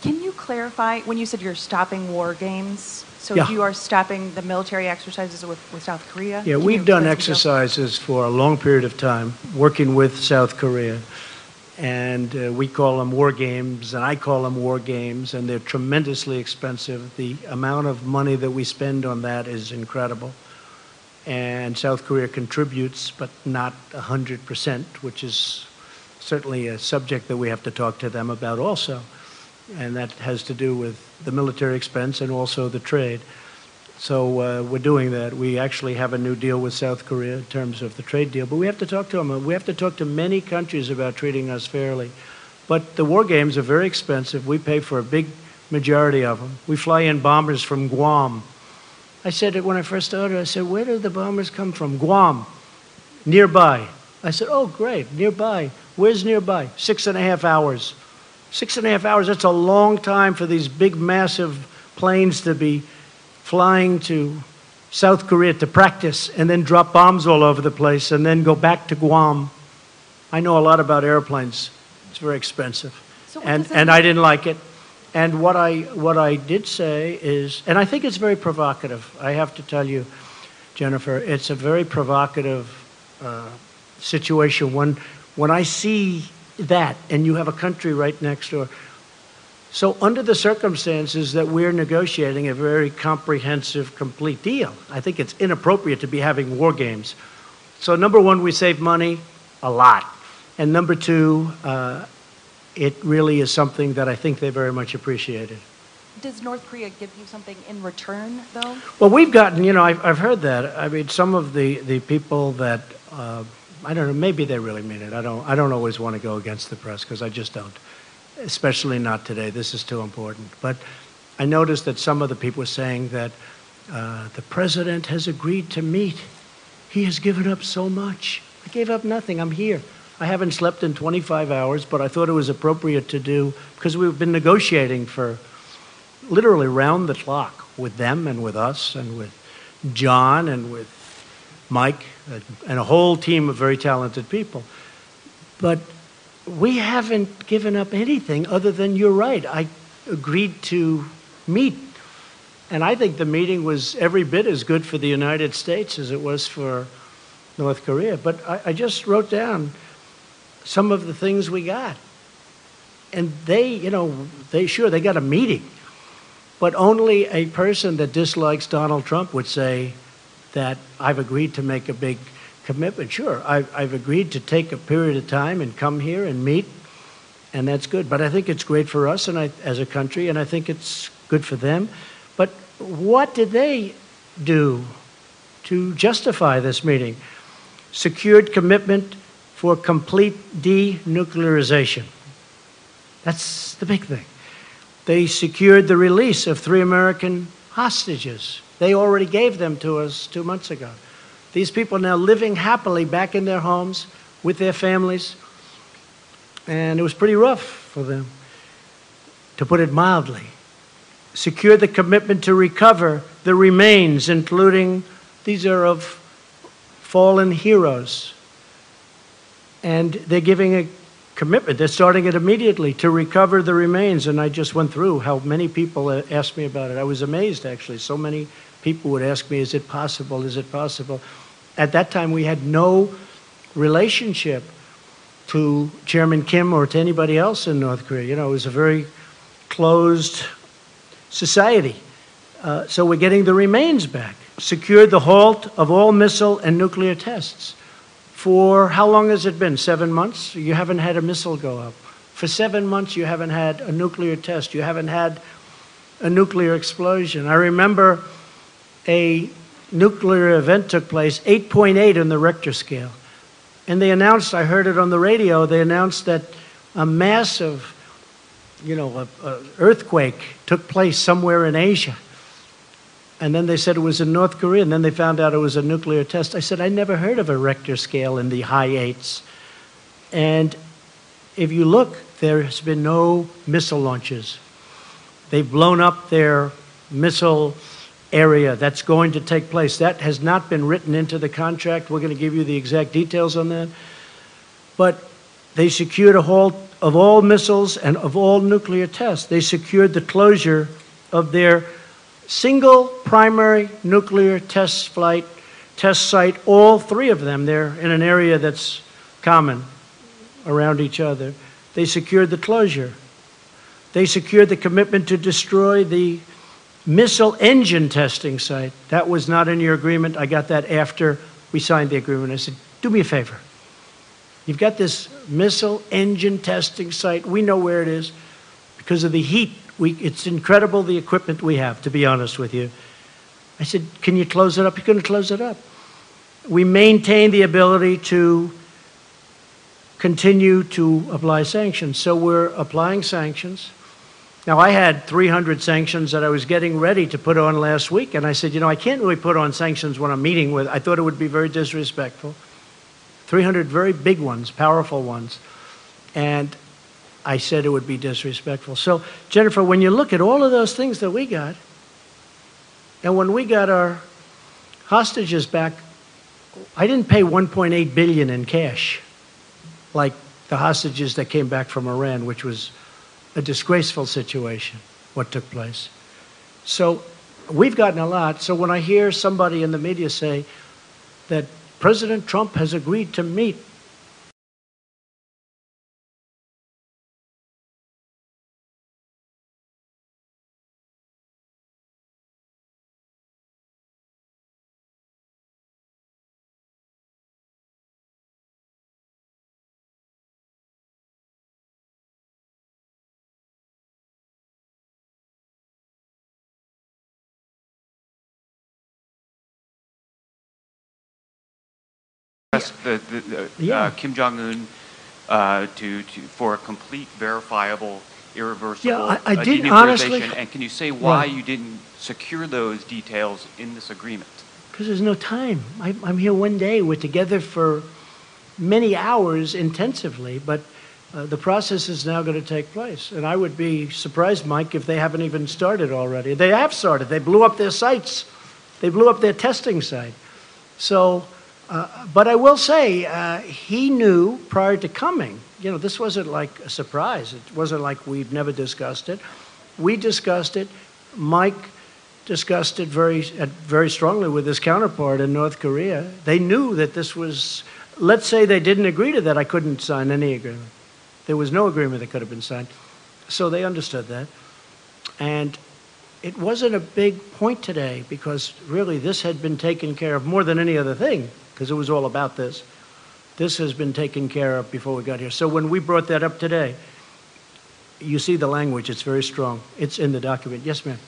Can you clarify, when you said you're stopping war games, so Yeah. you are stopping the military exercises with South Korea? Yeah, Can we've you done let us know? exercises for a long period of time working with South Korea. And we call them war games, and I call them war games, and they're tremendously expensive. The amount of money that we spend on that is incredible. And South Korea contributes, but not 100%, which is certainly a subject that we have to talk to them about also. And that has to do with the military expense and also the trade. So we're doing that. We actually have a new deal with South Korea in terms of the trade deal, but we have to talk to them. We have to talk to many countries about treating us fairly. But the war games are very expensive. We pay for a big majority of them. We fly in bombers from Guam. I said it when I first started. I said, where do the bombers come from? Guam, nearby. I said, oh, great, nearby. Where's nearby? 6.5 hours. 6.5 hours, that's a long time for these big, massive planes to be flying to South Korea to practice and then drop bombs all over the place and then go back to Guam. I know a lot about airplanes. It's very expensive. So and I didn't like it. And what I did say is, and I think it's very provocative. I have to tell you, Jennifer, it's a very provocative situation when I see that and you have a country right next door. So under the circumstances that we're negotiating a very comprehensive, complete deal, I think it's inappropriate to be having war games. So number one, we save money a lot. And number two, it really is something that I think they very much appreciated. Does North Korea give you something in return, though? Well, we've gotten, I've heard that. I mean, some of the people that, I don't know, maybe they really mean it. I don't always want to go against the press because I just don't, especially not today. This is too important. But I noticed that some of the people were saying that the president has agreed to meet. He has given up so much. I gave up nothing. I'm here. I haven't slept in 25 hours, but I thought it was appropriate to do because we've been negotiating for literally round the clock with them and with us and with John and with Mike and a whole team of very talented people. But we haven't given up anything other than, you're right, I agreed to meet. And I think the meeting was every bit as good for the United States as it was for North Korea. But I just wrote down some of the things we got. And they got a meeting. But only a person that dislikes Donald Trump would say that I've agreed to make a big commitment. Sure, I've agreed to take a period of time and come here and meet, and that's good. But I think it's great for us and as a country, and I think it's good for them. But what did they do to justify this meeting? Secured commitment for complete denuclearization. That's the big thing. They secured the release of 3 American hostages. They already gave them to us 2 months ago. These people are now living happily back in their homes with their families. And it was pretty rough for them, to put it mildly. Secured the commitment to recover the remains, including, these are of fallen heroes. And they're giving a commitment. They're starting it immediately to recover the remains. And I just went through how many people asked me about it. I was amazed, actually. So many people would ask me, is it possible? Is it possible? At that time, we had no relationship to Chairman Kim or to anybody else in North Korea. It was a very closed society. So we're getting the remains back. Secured the halt of all missile and nuclear tests. For how long has it been? 7 months? You haven't had a missile go up. For 7 months, you haven't had a nuclear test. You haven't had a nuclear explosion. I remember a nuclear event took place, 8.8 on the Richter scale. And they announced, I heard it on the radio, they announced that a massive, earthquake took place somewhere in Asia. And then they said it was in North Korea, and then they found out it was a nuclear test. I said, I never heard of a Richter scale in the high 8s. And if you look, there has been no missile launches. They've blown up their missile area. That's going to take place. That has not been written into the contract. We're going to give you the exact details on that. But they secured a halt of all missiles and of all nuclear tests. They secured the closure of their single primary nuclear test site, all 3 of them. They're in an area that's common around each other. They secured the closure. They secured the commitment to destroy the missile engine testing site. That was not in your agreement. I got that after we signed the agreement. I said, do me a favor. You've got this missile engine testing site. We know where it is because of the heat. It's incredible the equipment we have, to be honest with you. I said, can you close it up? You're going to close it up. We maintain the ability to continue to apply sanctions. So we're applying sanctions. Now, I had 300 sanctions that I was getting ready to put on last week, and I said, I can't really put on sanctions when I'm meeting with, I thought it would be very disrespectful. 300 very big ones, powerful ones. And I said it would be disrespectful. So, Jennifer, when you look at all of those things that we got, and when we got our hostages back, I didn't pay $1.8 billion in cash, like the hostages that came back from Iran, which was a disgraceful situation, what took place. So we've gotten a lot. So when I hear somebody in the media say that President Trump has agreed to meet asked Yeah. Kim Jong-un for a complete, verifiable, irreversible Yeah, I did denuclearization, honestly. and can you say why Right. you didn't secure those details in this agreement? Because there's no time. I'm here one day. We're together for many hours intensively, but the process is now going to take place. And I would be surprised, Mike, if they haven't even started already. They have started. They blew up their sites. They blew up their testing site. So, but I will say, he knew prior to coming. You know, this wasn't like a surprise. It wasn't like we'd never discussed it. We discussed it. Mike discussed it very strongly with his counterpart in North Korea. They knew that this was, let's say they didn't agree to that, I couldn't sign any agreement. There was no agreement that could have been signed. So they understood that. And it wasn't a big point today because really this had been taken care of more than any other thing because it was all about this. This has been taken care of before we got here. So when we brought that up today, you see the language, it's very strong. It's in the document. Yes, ma'am.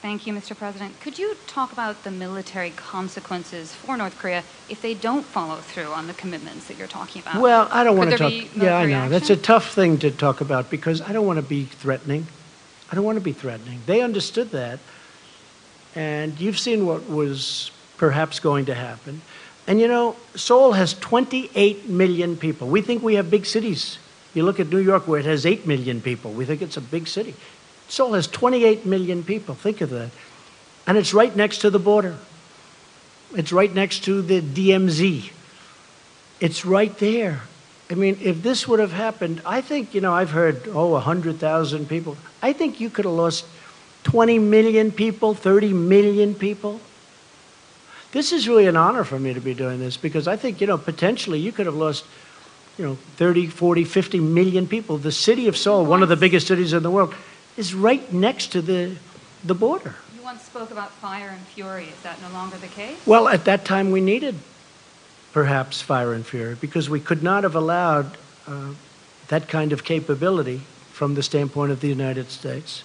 Thank you, Mr. President. Could you talk about the military consequences for North Korea if they don't follow through on the commitments that you're talking about? Well, I don't want to Could there talk. be Yeah, I know. military That's a action? tough thing to talk about because I don't want to be threatening. I don't want to be threatening. They understood that. And you've seen what was perhaps going to happen. And you know, Seoul has 28 million people. We think we have big cities. You look at New York where it has 8 million people. We think it's a big city. Seoul has 28 million people. Think of that. And it's right next to the border. It's right next to the DMZ. It's right there. I mean, if this would have happened, I think, you know, I've heard, 100,000 people. I think you could have lost 20 million people, 30 million people. This is really an honor for me to be doing this because I think, you know, potentially you could have lost, 30, 40, 50 million people. The city of Seoul, one of the biggest cities in the world, is right next to the border. You once spoke about fire and fury. Is that no longer the case? Well, at that time we needed perhaps fire and fury because we could not have allowed that kind of capability from the standpoint of the United States.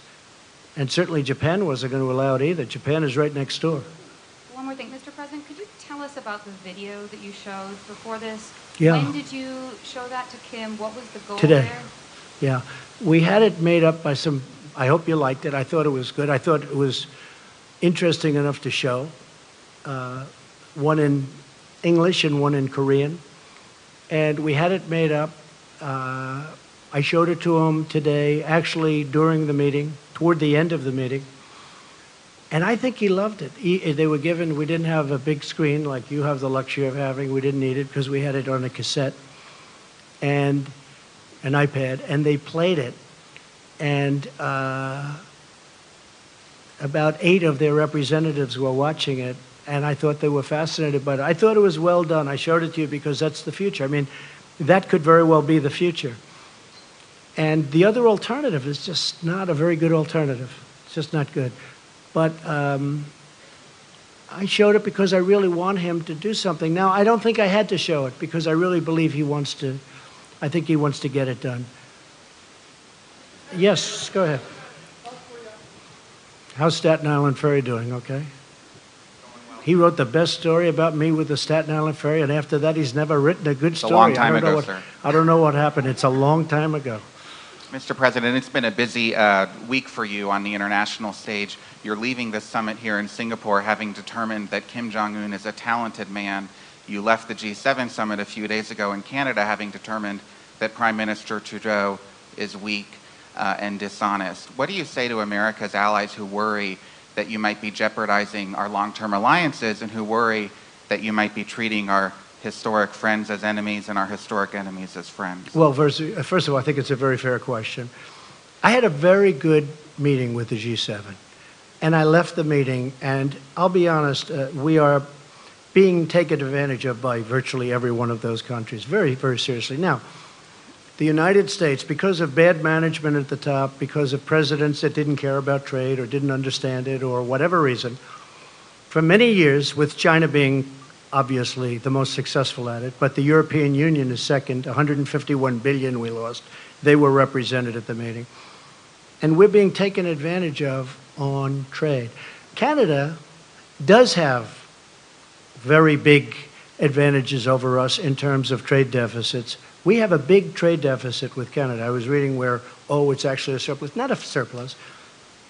And certainly Japan wasn't going to allow it either. Japan is right next door. One more thing, Mr. President, could you tell us about the video that you showed before this? Yeah. When did you show that to Kim? What was the goal Today. there? Yeah. We had it made up by some, I hope you liked it. I thought it was good. I thought it was interesting enough to show. One in English and one in Korean. And we had it made up. I showed it to him today, actually during the meeting, toward the end of the meeting. And I think he loved it. They were given, we didn't have a big screen like you have the luxury of having. We didn't need it because we had it on a cassette and an iPad, and they played it. And about 8 of their representatives were watching it, and I thought they were fascinated by it. I thought it was well done. I showed it to you because that's the future. I mean, that could very well be the future. And the other alternative is just not a very good alternative. It's just not good. But I showed it because I really want him to do something. Now, I don't think I had to show it because I really believe he wants to, I think he wants to get it done. Yes, go ahead. How's Staten Island Ferry doing, okay? He wrote the best story about me with the Staten Island Ferry, and after that, he's never written a good story. A long time ago, sir. I don't know what happened. It's a long time ago. Mr. President, it's been a busy week for you on the international stage. You're leaving this summit here in Singapore having determined that Kim Jong-un is a talented man. You left the G7 summit a few days ago in Canada having determined that Prime Minister Trudeau is weak and dishonest. What do you say to America's allies who worry that you might be jeopardizing our long-term alliances and who worry that you might be treating our historic friends as enemies and our historic enemies as friends? Well, first of all, I think it's a very fair question. I had a very good meeting with the G7, and I left the meeting, and I'll be honest, we are being taken advantage of by virtually every one of those countries, very, very seriously. Now, the United States, because of bad management at the top, because of presidents that didn't care about trade or didn't understand it or whatever reason, for many years, with China being obviously the most successful at it, but the European Union is second, 151 billion we lost. They were represented at the meeting. And we're being taken advantage of on trade. Canada does have very big advantages over us in terms of trade deficits. We have a big trade deficit with Canada. I was reading where, it's actually a surplus. Not a surplus.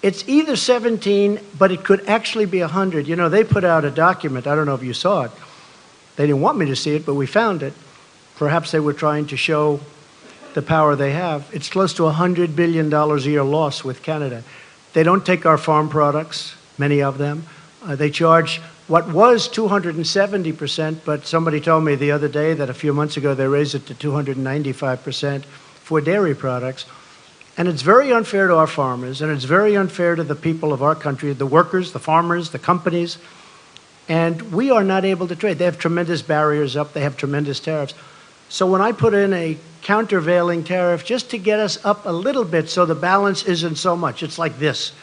It's either 17, but it could actually be 100. You know, they put out a document. I don't know if you saw it. They didn't want me to see it, but we found it. Perhaps they were trying to show the power they have. It's close to $100 billion a year loss with Canada. They don't take our farm products, many of them. They charge what was 270%, but somebody told me the other day that a few months ago they raised it to 295% for dairy products. And it's very unfair to our farmers, and it's very unfair to the people of our country, the workers, the farmers, the companies. And we are not able to trade. They have tremendous barriers up. They have tremendous tariffs. So when I put in a countervailing tariff just to get us up a little bit so the balance isn't so much, it's like this.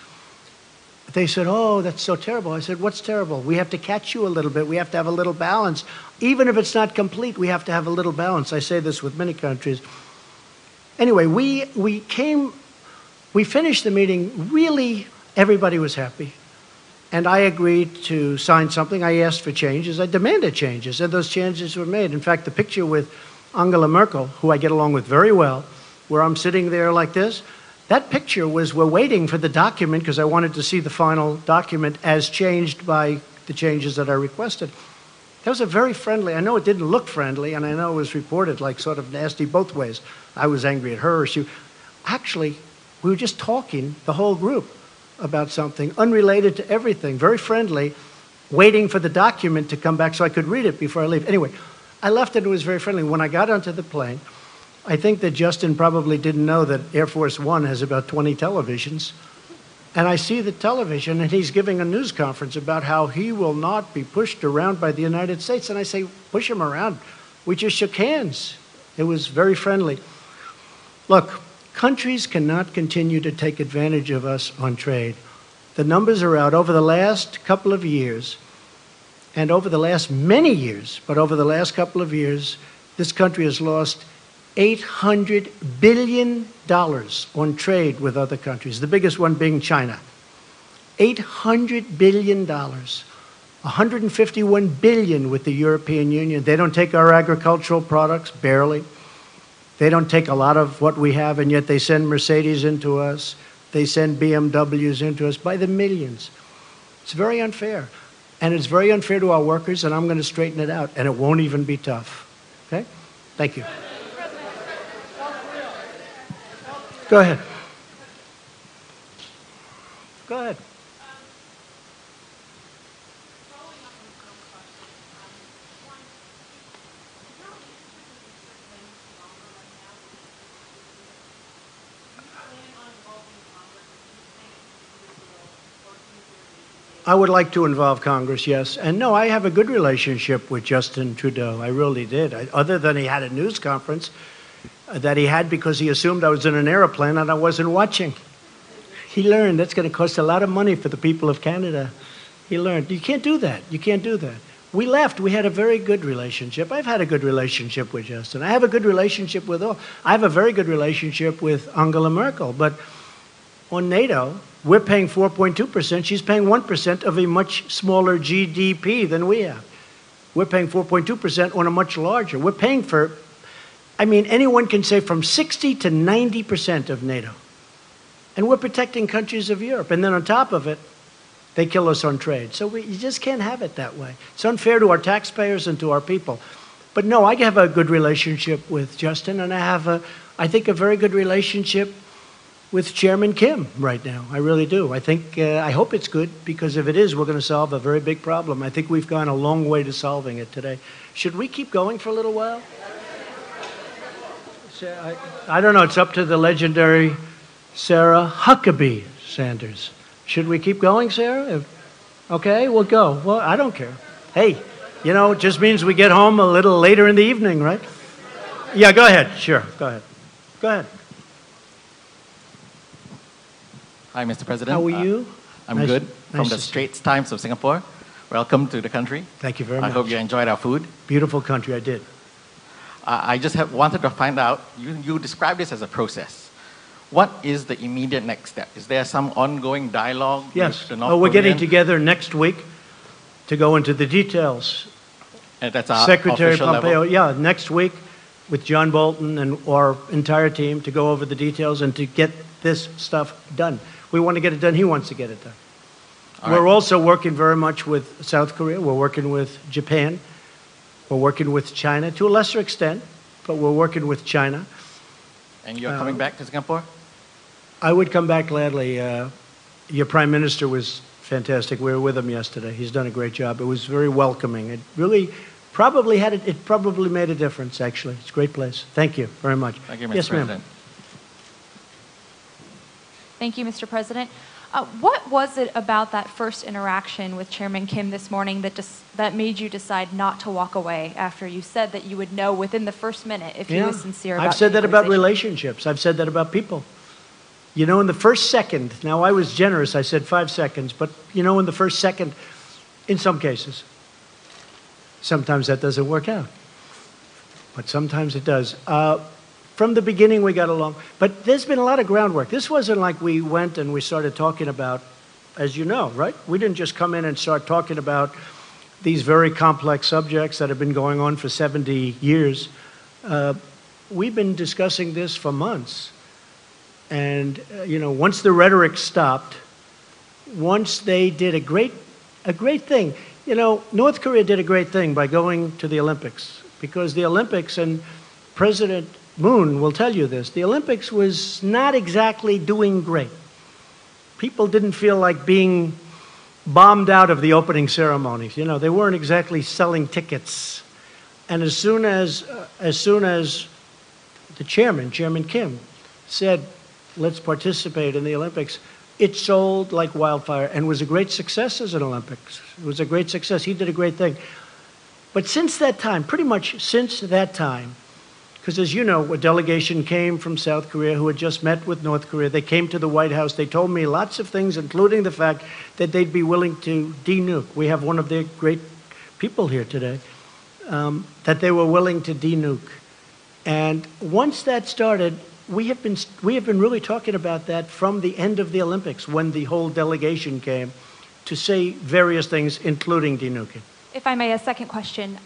They said, oh, that's so terrible. I said, what's terrible? We have to catch you a little bit. We have to have a little balance. Even if it's not complete, we have to have a little balance. I say this with many countries. Anyway, we finished the meeting. Really, everybody was happy. And I agreed to sign something. I asked for changes. I demanded changes, and those changes were made. In fact, the picture with Angela Merkel, who I get along with very well, where I'm sitting there like this, that picture was, we're waiting for the document because I wanted to see the final document as changed by the changes that I requested. That was a very friendly, I know it didn't look friendly, and I know it was reported like sort of nasty both ways. I was angry at her. Actually, we were just talking, the whole group, about something unrelated to everything, very friendly, waiting for the document to come back so I could read it before I leave. Anyway, I left and it was very friendly. When I got onto the plane, I think that Justin probably didn't know that Air Force One has about 20 televisions. And I see the television, and he's giving a news conference about how he will not be pushed around by the United States. And I say, push him around. We just shook hands. It was very friendly. Look, countries cannot continue to take advantage of us on trade. The numbers are out. Over the last couple of years, and over the last many years, but over the last couple of years, this country has lost $800 billion on trade with other countries, the biggest one being China. $800 billion. $151 billion with the European Union. They don't take our agricultural products, barely. They don't take a lot of what we have, and yet they send Mercedes into us. They send BMWs into us by the millions. It's very unfair. And it's very unfair to our workers, and I'm going to straighten it out, and it won't even be tough. Okay? Thank you. Go ahead. Go ahead. I would like to involve Congress, yes. And no, I have a good relationship with Justin Trudeau. I really did. Other than he had a news conference that he had because he assumed I was in an airplane and I wasn't watching. He learned that's going to cost a lot of money for the people of Canada. He learned. You can't do that. You can't do that. We left. We had a very good relationship. I've had a good relationship with Justin. I have a good relationship with all. I have a very good relationship with Angela Merkel. But on NATO, we're paying 4.2%. She's paying 1% of a much smaller GDP than we have. We're paying 4.2% on a much larger. We're paying for, I mean, anyone can say from 60 to 90% of NATO. And we're protecting countries of Europe. And then on top of it, they kill us on trade. So you just can't have it that way. It's unfair to our taxpayers and to our people. But no, I have a good relationship with Justin, and I have, I think, a very good relationship with Chairman Kim right now. I really do. I think, I hope it's good, because if it is, we're going to solve a very big problem. I think we've gone a long way to solving it today. Should we keep going for a little while? I don't know. It's up to the legendary Sarah Huckabee Sanders. Should we keep going, Sarah? Okay, we'll go. Well, I don't care. Hey, you know, it just means we get home a little later in the evening, right? Yeah, go ahead. Sure, go ahead. Go ahead. Hi, Mr. President. How are you? I'm good. From the Straits Times of Singapore. Welcome to the country. Thank you very much. I hope you enjoyed our food. Beautiful country, I did. I just wanted to find out, you described this as a process. What is the immediate next step? Is there some ongoing dialogue? Yes. With the North We're getting Korean? together next week to go into the details. And that's our Secretary official Pompeo, level? yeah, next week with John Bolton and our entire team to go over the details and to get this stuff done. We want to get it done. He wants to get it done. We're also working very much with South Korea. We're working with Japan. We're working with China to a lesser extent, but we're working with China. And you're coming back to Singapore? I would come back gladly. Your Prime Minister was fantastic. We were with him yesterday. He's done a great job. It was very welcoming. It really probably made a difference, actually. It's a great place. Thank you very much. Thank you, Mr. Yes, President. ma'am. Thank you, Mr. President. What was it about that first interaction with Chairman Kim this morning that made you decide not to walk away after you said that you would know within the first minute if he was sincere about I've said that about denuclearization? relationships. I've said that about people. You know, in the first second, now I was generous, I said 5 seconds, but you know, in the first second, in some cases, sometimes that doesn't work out. But sometimes it does. From the beginning, we got along. But there's been a lot of groundwork. This wasn't like we went and we started talking about, as you know, right? We didn't just come in and start talking about these very complex subjects that have been going on for 70 years. We've been discussing this for months. And, you know, once the rhetoric stopped, once they did a great thing. You know, North Korea did a great thing by going to the Olympics, because the Olympics, and President Moon will tell you this, the Olympics was not exactly doing great. People didn't feel like being bombed out of the opening ceremonies. You know, they weren't exactly selling tickets. And as soon as the Chairman Kim, said, let's participate in the Olympics, it sold like wildfire and was a great success as an Olympics. It was a great success. He did a great thing. But since that time, pretty much since that time, because as you know, a delegation came from South Korea who had just met with North Korea. They came to the White House. They told me lots of things, including the fact that they'd be willing to denuke. We have one of their great people here today, that they were willing to denuke. And once that started, we have been really talking about that from the end of the Olympics, when the whole delegation came to say various things, including denuking. If I may, a second question.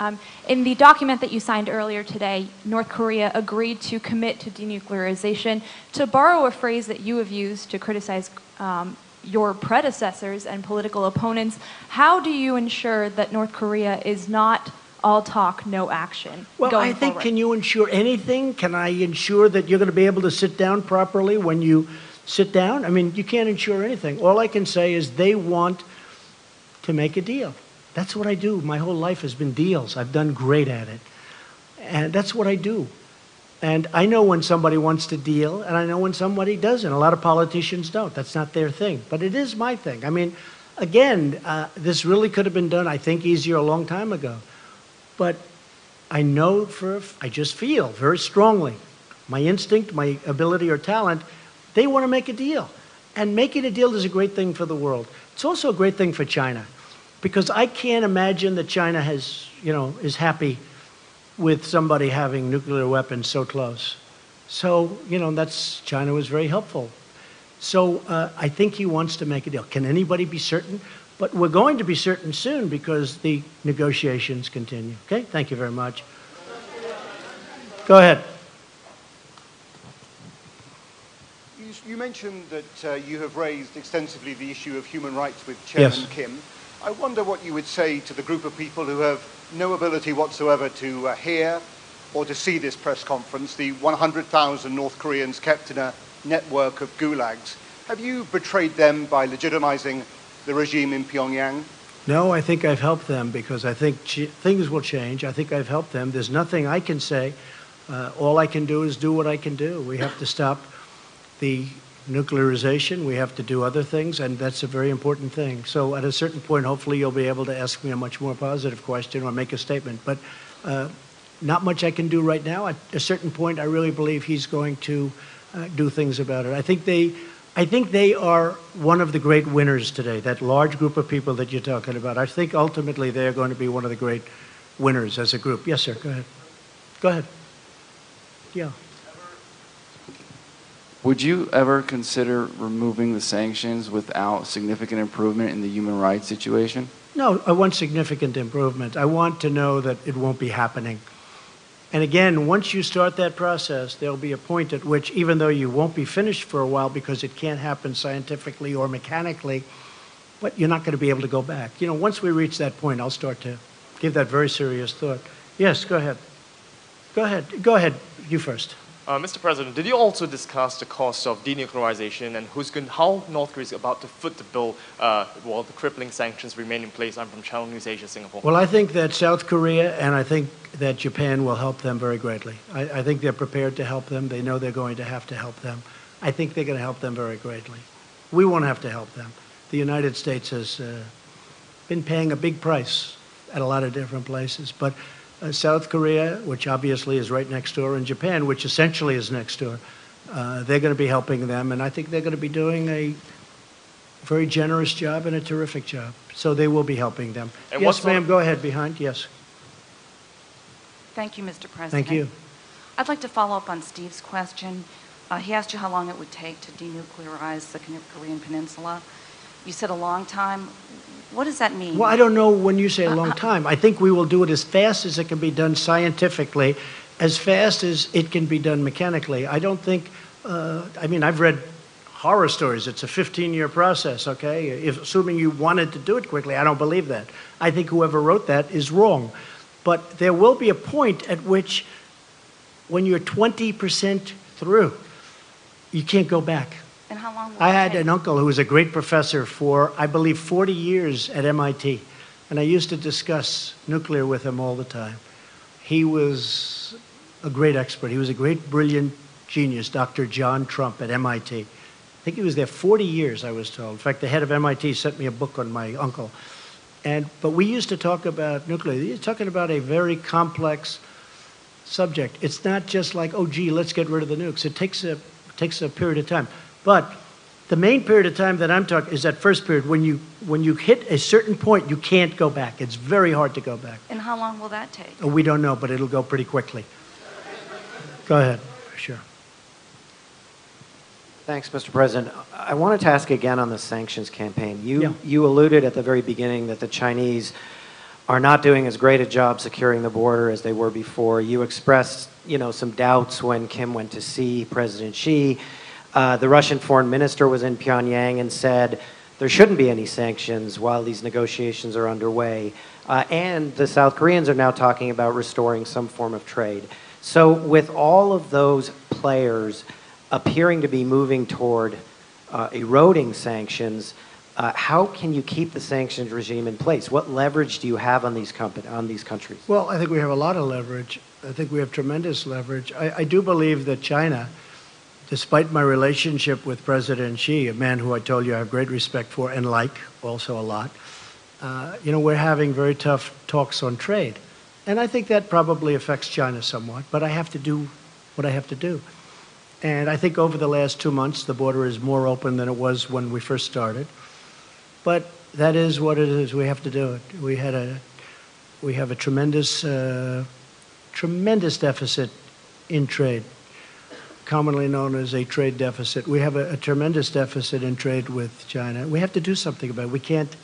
In the document that you signed earlier today, North Korea agreed to commit to denuclearization. To borrow a phrase that you have used to criticize your predecessors and political opponents, how do you ensure that North Korea is not all talk, no action Well, going I think, forward? can you ensure anything? Can I ensure that you're going to be able to sit down properly when you sit down? I mean, you can't ensure anything. All I can say is they want to make a deal. That's what I do. My whole life has been deals. I've done great at it. And that's what I do. And I know when somebody wants to deal, and I know when somebody doesn't. A lot of politicians don't. That's not their thing. But it is my thing. I mean, again, this really could have been done, I think, easier a long time ago. But I know I just feel very strongly, my instinct, my ability or talent, they want to make a deal. And making a deal is a great thing for the world. It's also a great thing for China, because I can't imagine that China is happy with somebody having nuclear weapons so close. So, China was very helpful. So I think he wants to make a deal. Can anybody be certain? But we're going to be certain soon, because the negotiations continue. Okay, thank you very much. Go ahead. You mentioned that you have raised extensively the issue of human rights with Chairman Kim. I wonder what you would say to the group of people who have no ability whatsoever to hear or to see this press conference, the 100,000 North Koreans kept in a network of gulags. Have you betrayed them by legitimizing the regime in Pyongyang? No, I think I've helped them, because I think things will change. I think I've helped them. There's nothing I can say. All I can do is do what I can do. We have to stop the nuclearization. We have to do other things, and that's a very important thing. So at a certain point, hopefully you'll be able to ask me a much more positive question or make a statement. But not much I can do right now. At a certain point, I really believe he's going to do things about it. I think they are one of the great winners today, that large group of people that you're talking about. I think ultimately they're going to be one of the great winners as a group. Yes, sir, go ahead. Go ahead. Yeah. Would you ever consider removing the sanctions without significant improvement in the human rights situation? No, I want significant improvement. I want to know that it won't be happening. And again, once you start that process, there'll be a point at which, even though you won't be finished for a while because it can't happen scientifically or mechanically, but you're not going to be able to go back. You know, once we reach that point, I'll start to give that very serious thought. Yes, go ahead. Go ahead. Go ahead. You first. Mr. President, did you also discuss the cost of denuclearization and how North Korea is about to foot the bill while the crippling sanctions remain in place? I'm from Channel News Asia, Singapore. Well, I think that South Korea and I think that Japan will help them very greatly. I think they're prepared to help them. They know they're going to have to help them. I think they're going to help them very greatly. We won't have to help them. The United States has been paying a big price at a lot of different places. But South Korea, which obviously is right next door, and Japan, which essentially is next door, they're going to be helping them. And I think they're going to be doing a very generous job and a terrific job. So they will be helping them. And yes, ma'am, go ahead behind. Yes. Thank you, Mr. President. Thank you. I'd like to follow up on Steve's question. He asked you how long it would take to denuclearize the Korean Peninsula. You said a long time. What does that mean? Well, I don't know when you say a long time. I think we will do it as fast as it can be done scientifically, as fast as it can be done mechanically. I don't think, I mean, I've read horror stories. It's a 15-year process, okay? Assuming you wanted to do it quickly, I don't believe that. I think whoever wrote that is wrong. But there will be a point at which, when you're 20% through, you can't go back. And how long will I it had take? an uncle who was a great professor for, I believe, 40 years at MIT. And I used to discuss nuclear with him all the time. He was a great expert. He was a great, brilliant genius, Dr. John Trump at MIT. I think he was there 40 years, I was told. In fact, the head of MIT sent me a book on my uncle. But we used to talk about nuclear. You're talking about a very complex subject. It's not just like, oh, gee, let's get rid of the nukes. It takes a period of time. But the main period of time that I'm talking is that first period. When you hit a certain point, you can't go back. It's very hard to go back. And how long will that take? We don't know, but it'll go pretty quickly. Go ahead. Sure. Thanks, Mr. President. I wanted to ask again on the sanctions campaign. You alluded at the very beginning that the Chinese are not doing as great a job securing the border as they were before. You expressed, some doubts when Kim went to see President Xi. The Russian foreign minister was in Pyongyang and said there shouldn't be any sanctions while these negotiations are underway. And the South Koreans are now talking about restoring some form of trade. So with all of those players appearing to be moving toward eroding sanctions, how can you keep the sanctions regime in place? What leverage do you have on these countries? Well, I think we have a lot of leverage. I think we have tremendous leverage. I do believe that China, despite my relationship with President Xi, a man who I told you I have great respect for and like also a lot, we're having very tough talks on trade. And I think that probably affects China somewhat, but I have to do what I have to do. And I think over the last 2 months, the border is more open than it was when we first started. But that is what it is. We have to do it. We have a tremendous deficit in trade, commonly known as a trade deficit. We have a tremendous deficit in trade with China. We have to do something about it. We can't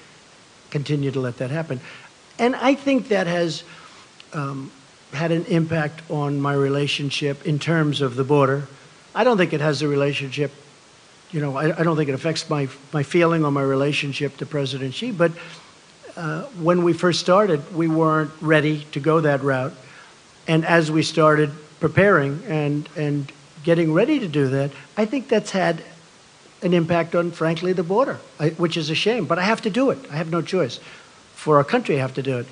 continue to let that happen. And I think that has had an impact on my relationship in terms of the border. I don't think it has a relationship, I don't think it affects my feeling or my relationship to President Xi, but when we first started, we weren't ready to go that route. And as we started preparing and getting ready to do that, I think that's had an impact on, frankly, the border, which is a shame. But I have to do it. I have no choice. For our country, I have to do it.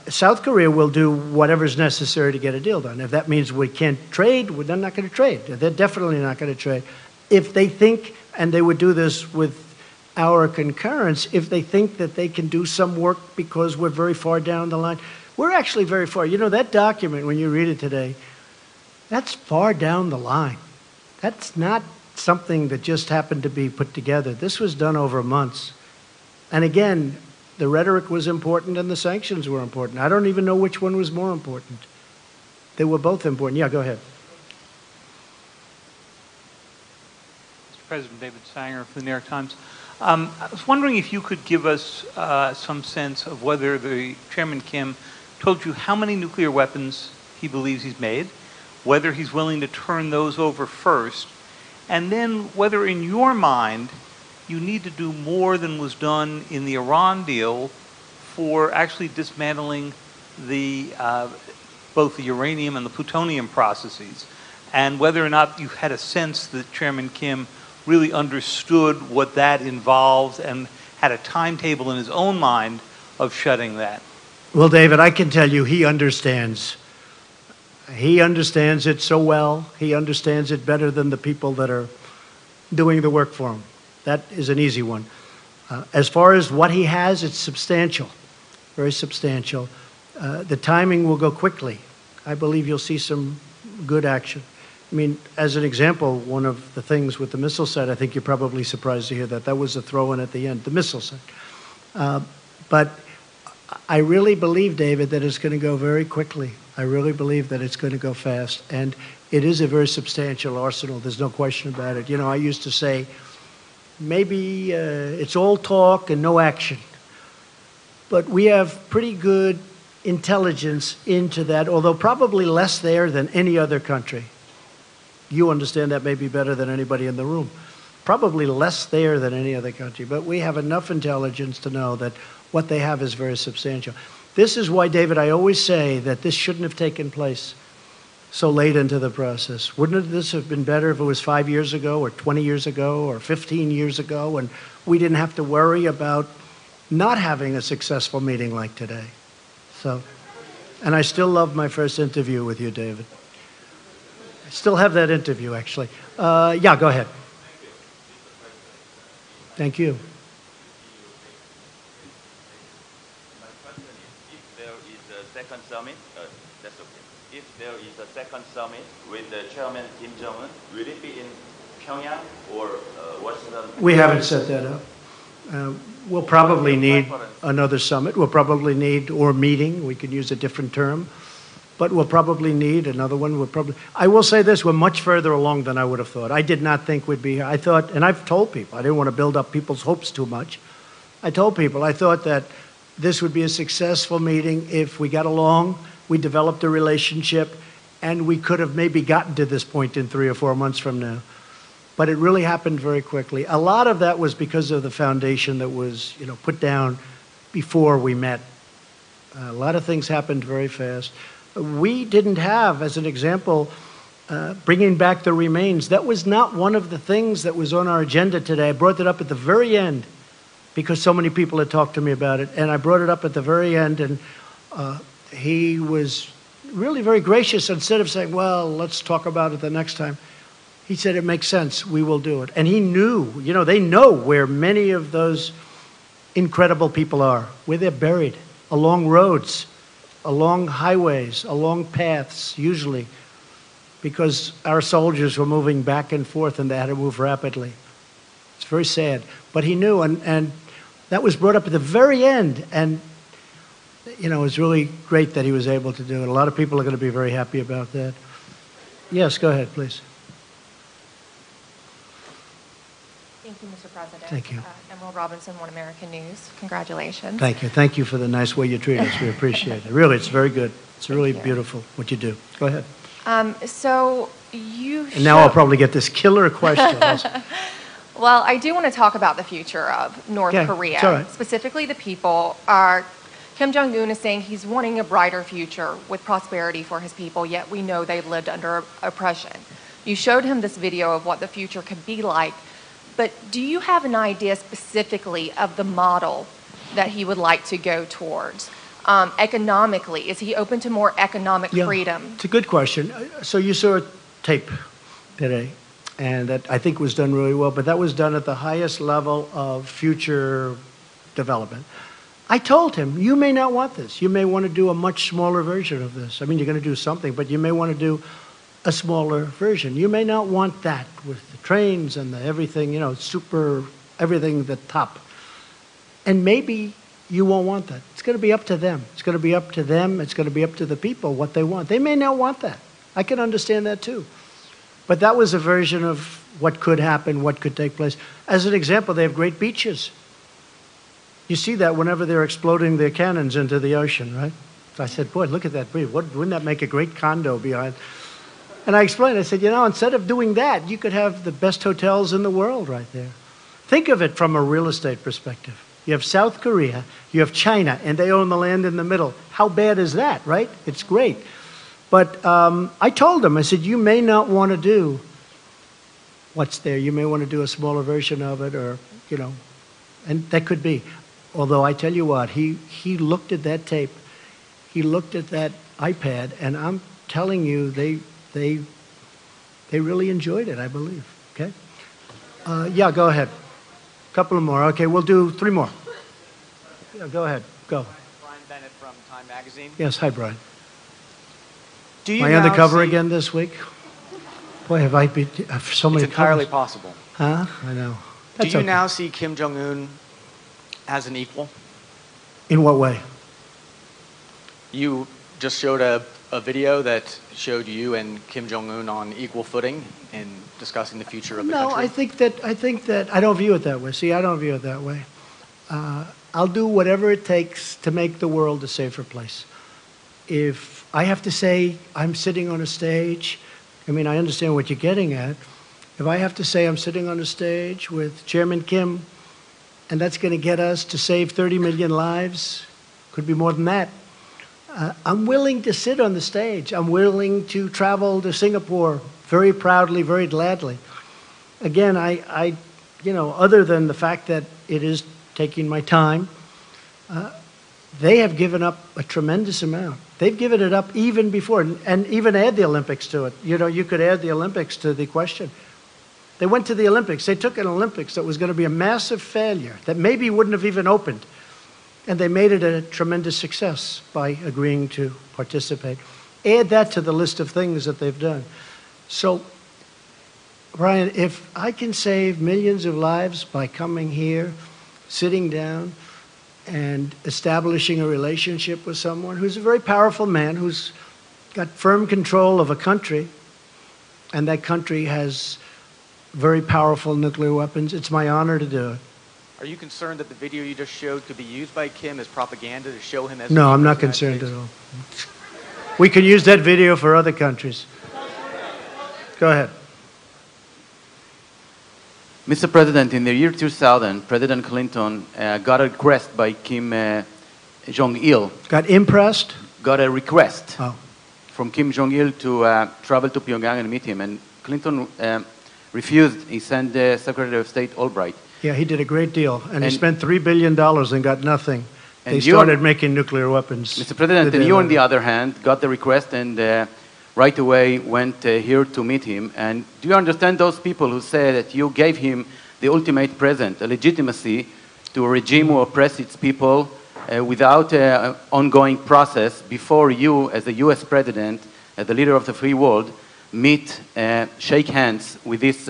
South Korea will do whatever's necessary to get a deal done. If that means we can't trade, they're not going to trade. They're definitely not going to trade. If they think, and they would do this with our concurrence, if they think that they can do some work because we're very far down the line, we're actually very far. That document, when you read it today, that's far down the line. That's not something that just happened to be put together. This was done over months. And again, the rhetoric was important and the sanctions were important. I don't even know which one was more important. They were both important. Yeah, go ahead. President. David Sanger from the New York Times. I was wondering if you could give us some sense of whether Chairman Kim told you how many nuclear weapons he believes he's made, whether he's willing to turn those over first, and then whether in your mind you need to do more than was done in the Iran deal for actually dismantling both the uranium and the plutonium processes, and whether or not you had a sense that Chairman Kim really understood what that involves and had a timetable in his own mind of shutting that. Well, David, I can tell you he understands. He understands it so well. He understands it better than the people that are doing the work for him. That is an easy one. As far as what he has, it's substantial, very substantial. The timing will go quickly. I believe you'll see some good action. I mean, as an example, one of the things with the missile set, I think you're probably surprised to hear that. That was a throw-in at the end, the missile set. But I really believe, David, that it's going to go very quickly. I really believe that it's going to go fast. And it is a very substantial arsenal. There's no question about it. You know, I used to say, maybe it's all talk and no action. But we have pretty good intelligence into that, although probably less there than any other country. You understand that maybe better than anybody in the room. Probably less there than any other country. But we have enough intelligence to know that what they have is very substantial. This is why, David, I always say that this shouldn't have taken place so late into the process. Wouldn't this have been better if it was 5 years ago or 20 years ago or 15 years ago and we didn't have to worry about not having a successful meeting like today? So, and I still love my first interview with you, David. I still have that interview, actually. Yeah, go ahead. Thank you. Second summit, that's okay. If there is a second summit with the Chairman Kim Jong-un, will it be in Pyongyang or Washington? We haven't set that up. We'll probably need another summit. We'll probably need, or meeting, we could use a different term, but we'll probably need another one. I will say this, we're much further along than I would have thought. I did not think we'd be here. I thought, and I've told people, I didn't want to build up people's hopes too much. I told people, I thought that this would be a successful meeting if we got along, we developed a relationship, and we could have maybe gotten to this point in 3 or 4 months from now. But it really happened very quickly. A lot of that was because of the foundation that was, put down before we met. A lot of things happened very fast. We didn't have, as an example, bringing back the remains. That was not one of the things that was on our agenda today. I brought it up at the very end, because so many people had talked to me about it. And I brought it up at the very end, and he was really very gracious. Instead of saying, well, let's talk about it the next time, he said, it makes sense, we will do it. And he knew, they know where many of those incredible people are, where they're buried, along roads, along highways, along paths, usually, because our soldiers were moving back and forth and they had to move rapidly. It's very sad. But he knew, and that was brought up at the very end, and it was really great that he was able to do it. A lot of people are going to be very happy about that. Yes, go ahead, please. Thank you, Mr. President. Thank you. Emerald Robinson, One American News. Congratulations. Thank you. Thank you for the nice way you treat us. We appreciate it. Really, it's very good. It's really beautiful what you do. Go ahead. So you And now I'll probably get this killer question. Well, I do want to talk about the future of North Korea. It's all right. Specifically, the people. Kim Jong-un is saying he's wanting a brighter future with prosperity for his people, yet we know they've lived under oppression. You showed him this video of what the future could be like, but do you have an idea specifically of the model that he would like to go towards? Economically, is he open to more economic freedom? It's a good question. So you saw a tape today, and that I think was done really well, but that was done at the highest level of future development. I told him, you may not want this. You may want to do a much smaller version of this. I mean, you're going to do something, but you may want to do a smaller version. You may not want that with the trains and the everything, super, everything the top. And maybe you won't want that. It's going to be up to them. It's going to be up to them. It's going to be up to the people what they want. They may not want that. I can understand that too. But that was a version of what could happen, what could take place. As an example, they have great beaches. You see that whenever they're exploding their cannons into the ocean, right? So I said, boy, look at that beach. Wouldn't that make a great condo behind? And I explained, I said, you know, instead of doing that, you could have the best hotels in the world right there. Think of it from a real estate perspective. You have South Korea, you have China, and they own the land in the middle. How bad is that, right? It's great. But I told them, I said, you may not want to do what's there. You may want to do a smaller version of it, or, you know, and that could be. Although I tell you what, he looked at that tape, he looked at that iPad, and I'm telling you, they really enjoyed it, I believe. Okay? Yeah, go ahead. A couple of more. Okay, we'll do 3 more. Yeah, go ahead. Go. Brian Bennett from Time Magazine. Yes, hi, Brian. Do you Am I now undercover see- again this week? Boy, have I been so many It's entirely covers. possible. Huh? I know. That's Do you okay. now see Kim Jong-un as an equal? In what way? You just showed a video that showed you and Kim Jong-un on equal footing in discussing the future of the No, country. I think that I don't view it that way. See, I don't view it that way. I'll do whatever it takes to make the world a safer place. If I have to say I'm sitting on a stage, I mean, I understand what you're getting at. If I have to say I'm sitting on a stage with Chairman Kim, and that's going to get us to save 30 million lives, could be more than that, I'm willing to sit on the stage. I'm willing to travel to Singapore very proudly, very gladly. Again, I you know, other than the fact that it is taking my time, they have given up a tremendous amount. They've given it up even before, and even add the Olympics to it. You know, you could add the Olympics to the question. They went to the Olympics. They took an Olympics that was going to be a massive failure, that maybe wouldn't have even opened. And they made it a tremendous success by agreeing to participate. Add that to the list of things that they've done. So, Brian, if I can save millions of lives by coming here, sitting down, and establishing a relationship with someone who's a very powerful man, who's got firm control of a country, and that country has very powerful nuclear weapons, it's my honor to do it. Are you concerned that the video you just showed could be used by Kim as propaganda to show him as No, an I'm equal not to the United concerned at States? all. We can use that video for other countries. Go ahead. Mr. President, in the year 2000, President Clinton got a request by Kim Jong-il. Got impressed? Got a request Oh. from Kim Jong-il to travel to Pyongyang and meet him. And Clinton refused. He sent Secretary of State Albright. Yeah, he did a great deal. And he And- spent $3 billion and got nothing. They And you- started making nuclear weapons. Mr. President, the and day you, on later. the other hand, got the request and right away went here to meet him. And do you understand those people who say that you gave him the ultimate present, a legitimacy to a regime who oppresses its people without an ongoing process before you, as the U.S. President, as the leader of the free world, meet, shake hands with this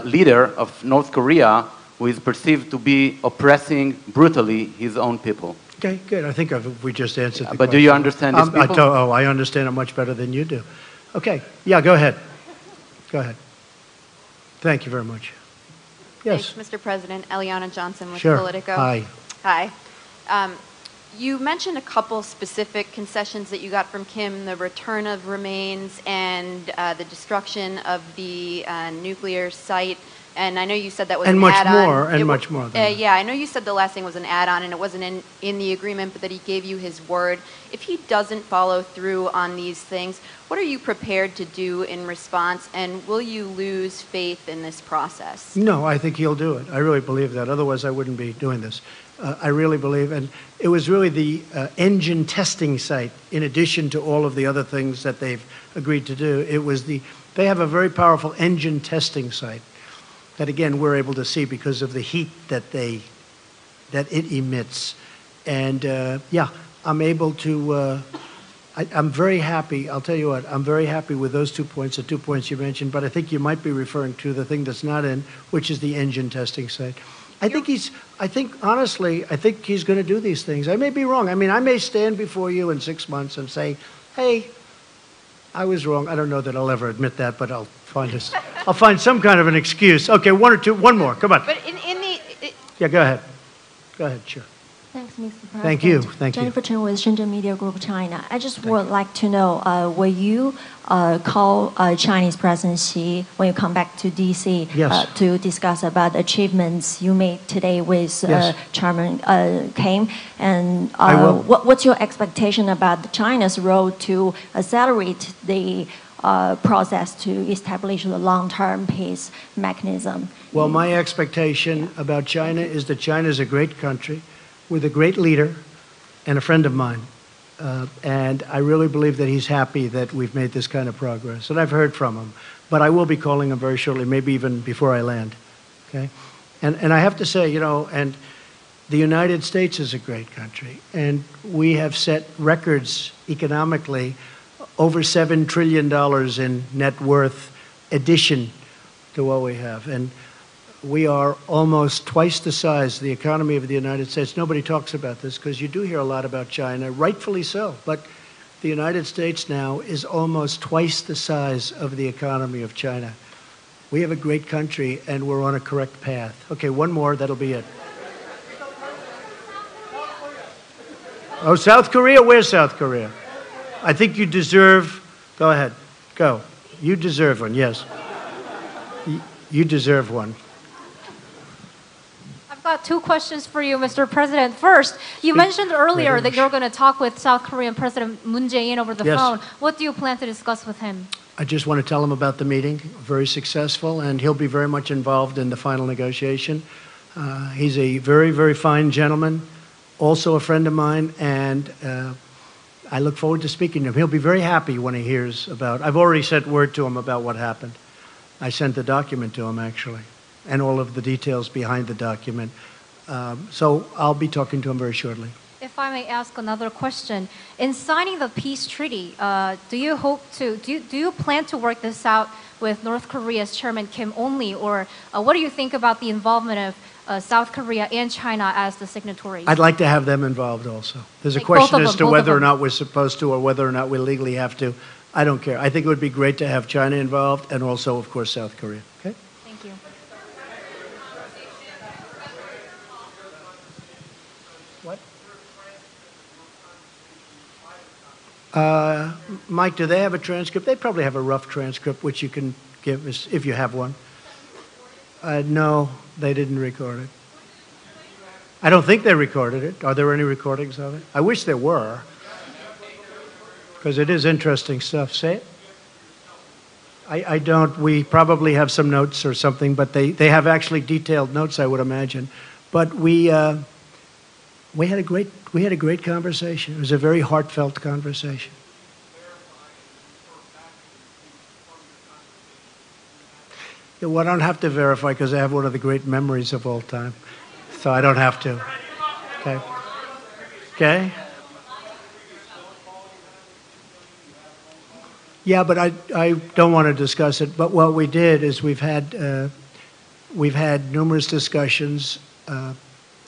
leader of North Korea who is perceived to be oppressing brutally his own people? Okay, good. I think we just answered the But question. do you understand these people? I understand it much better than you do. Okay, yeah, go ahead. Go ahead. Thank you very much. Yes. Thanks, Mr. President. Eliana Johnson with Sure. Politico. Hi. Hi. You mentioned a couple specific concessions that you got from Kim, the return of remains and the destruction of the nuclear site. And I know you said that was And an much add-on. more, and It much more than that. Yeah, I know you said the last thing was an add-on and it wasn't in the agreement, but that he gave you his word. If he doesn't follow through on these things, what are you prepared to do in response, and will you lose faith in this process? No, I think he'll do it. I really believe that. Otherwise, I wouldn't be doing this. I really believe, and it was really the engine testing site, in addition to all of the other things that they've agreed to do. It was they have a very powerful engine testing site that, again, we're able to see because of the heat that it emits. And yeah, I'm able to. I'm very happy. I'll tell you what. I'm very happy with those 2 points, the 2 points you mentioned. But I think you might be referring to the thing that's not in, which is the engine testing site. I think honestly, I think he's going to do these things. I may be wrong. I mean, I may stand before you in 6 months and say, "Hey, I was wrong." I don't know that I'll ever admit that, but I'll I'll find some kind of an excuse. Okay, one more. Come on. But in the... Yeah, go ahead. Go ahead, sure. Thanks, Mr. President. Thank you. Thank you. Jennifer Chen with Shenzhen Media Group China. I just would like to know, will you call Chinese President Xi when you come back to D.C. Yes. To discuss about achievements you made today with Yes. Chairman Kim? And I will. what's your expectation about China's role to accelerate the process to establish the long-term peace mechanism? Well, my expectation about China is that China is a great country with a great leader and a friend of mine. And I really believe that he's happy that we've made this kind of progress. And I've heard from him. But I will be calling him very shortly, maybe even before I land. Okay? And I have to say, and the United States is a great country. And we have set records economically, over $7 trillion in net worth addition to what we have. And we are almost twice the size of the economy of the United States. Nobody talks about this because you do hear a lot about China, rightfully so. But the United States now is almost twice the size of the economy of China. We have a great country, and we're on a correct path. Okay, one more, that'll be it. Oh, South Korea? Where's South Korea? I think you deserve, go ahead, go. You deserve one, yes. You deserve one. I've got two questions for you, Mr. President. First, you mentioned earlier that you're going to talk with South Korean President Moon Jae-in over the Yes. phone. What do you plan to discuss with him? I just want to tell him about the meeting, very successful, and he'll be very much involved in the final negotiation. He's a very, very fine gentleman, also a friend of mine, and I look forward to speaking to him. He'll be very happy when he hears about, I've already sent word to him about what happened. I sent the document to him, actually, and all of the details behind the document. So I'll be talking to him very shortly. If I may ask another question, in signing the peace treaty, do you plan to work this out with North Korea's Chairman Kim only, or what do you think about the involvement of South Korea and China as the signatories? I'd like to have them involved also. There's a Like both question of as them, to both whether of or them. not we're supposed to or whether or not we legally have to. I don't care. I think it would be great to have China involved and also, of course, South Korea. Okay? Thank you. Mike, do they have a transcript? They probably have a rough transcript, which you can give us if you have one. No, they didn't record it. I don't think they recorded it. Are there any recordings of it? I wish there were, because it is interesting stuff. Say it. I don't. We probably have some notes or something, but they have actually detailed notes, I would imagine. But we had a great conversation. It was a very heartfelt conversation. Yeah, well, I don't have to verify because I have one of the great memories of all time, so I don't have to. Okay. Okay. Yeah, but I don't want to discuss it. But what we did is we've had numerous discussions.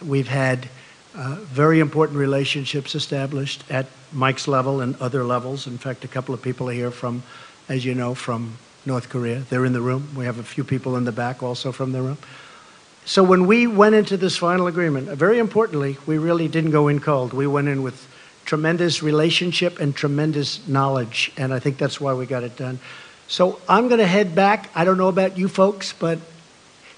We've had very important relationships established at Mike's level and other levels. In fact, a couple of people are here from, as you know, from North Korea. They're in the room. We have a few people in the back also from the room. So when we went into this final agreement, very importantly, we really didn't go in cold. We went in with tremendous relationship and tremendous knowledge, and I think that's why we got it done. So I'm going to head back. I don't know about you folks, but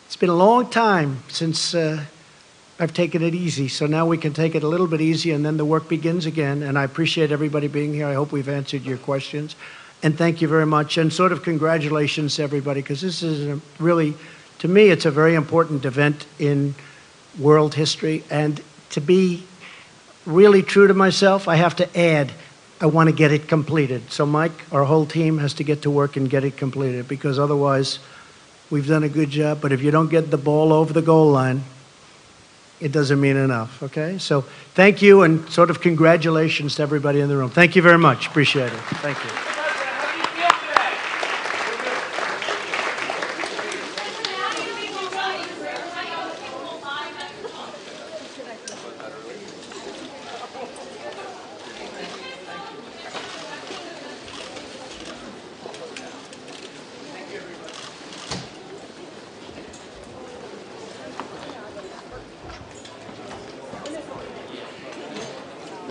it's been a long time since I've taken it easy. So now we can take it a little bit easy, and then the work begins again. And I appreciate everybody being here. I hope we've answered your questions. And thank you very much. And sort of congratulations to everybody, because this is really, to me, it's a very important event in world history. And to be really true to myself, I have to add, I want to get it completed. So Mike, our whole team has to get to work and get it completed, because otherwise we've done a good job. But if you don't get the ball over the goal line, it doesn't mean enough, okay? So thank you, and sort of congratulations to everybody in the room. Thank you very much. Appreciate it. Thank you.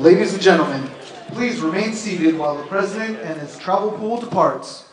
Ladies and gentlemen, please remain seated while the President and his travel pool departs.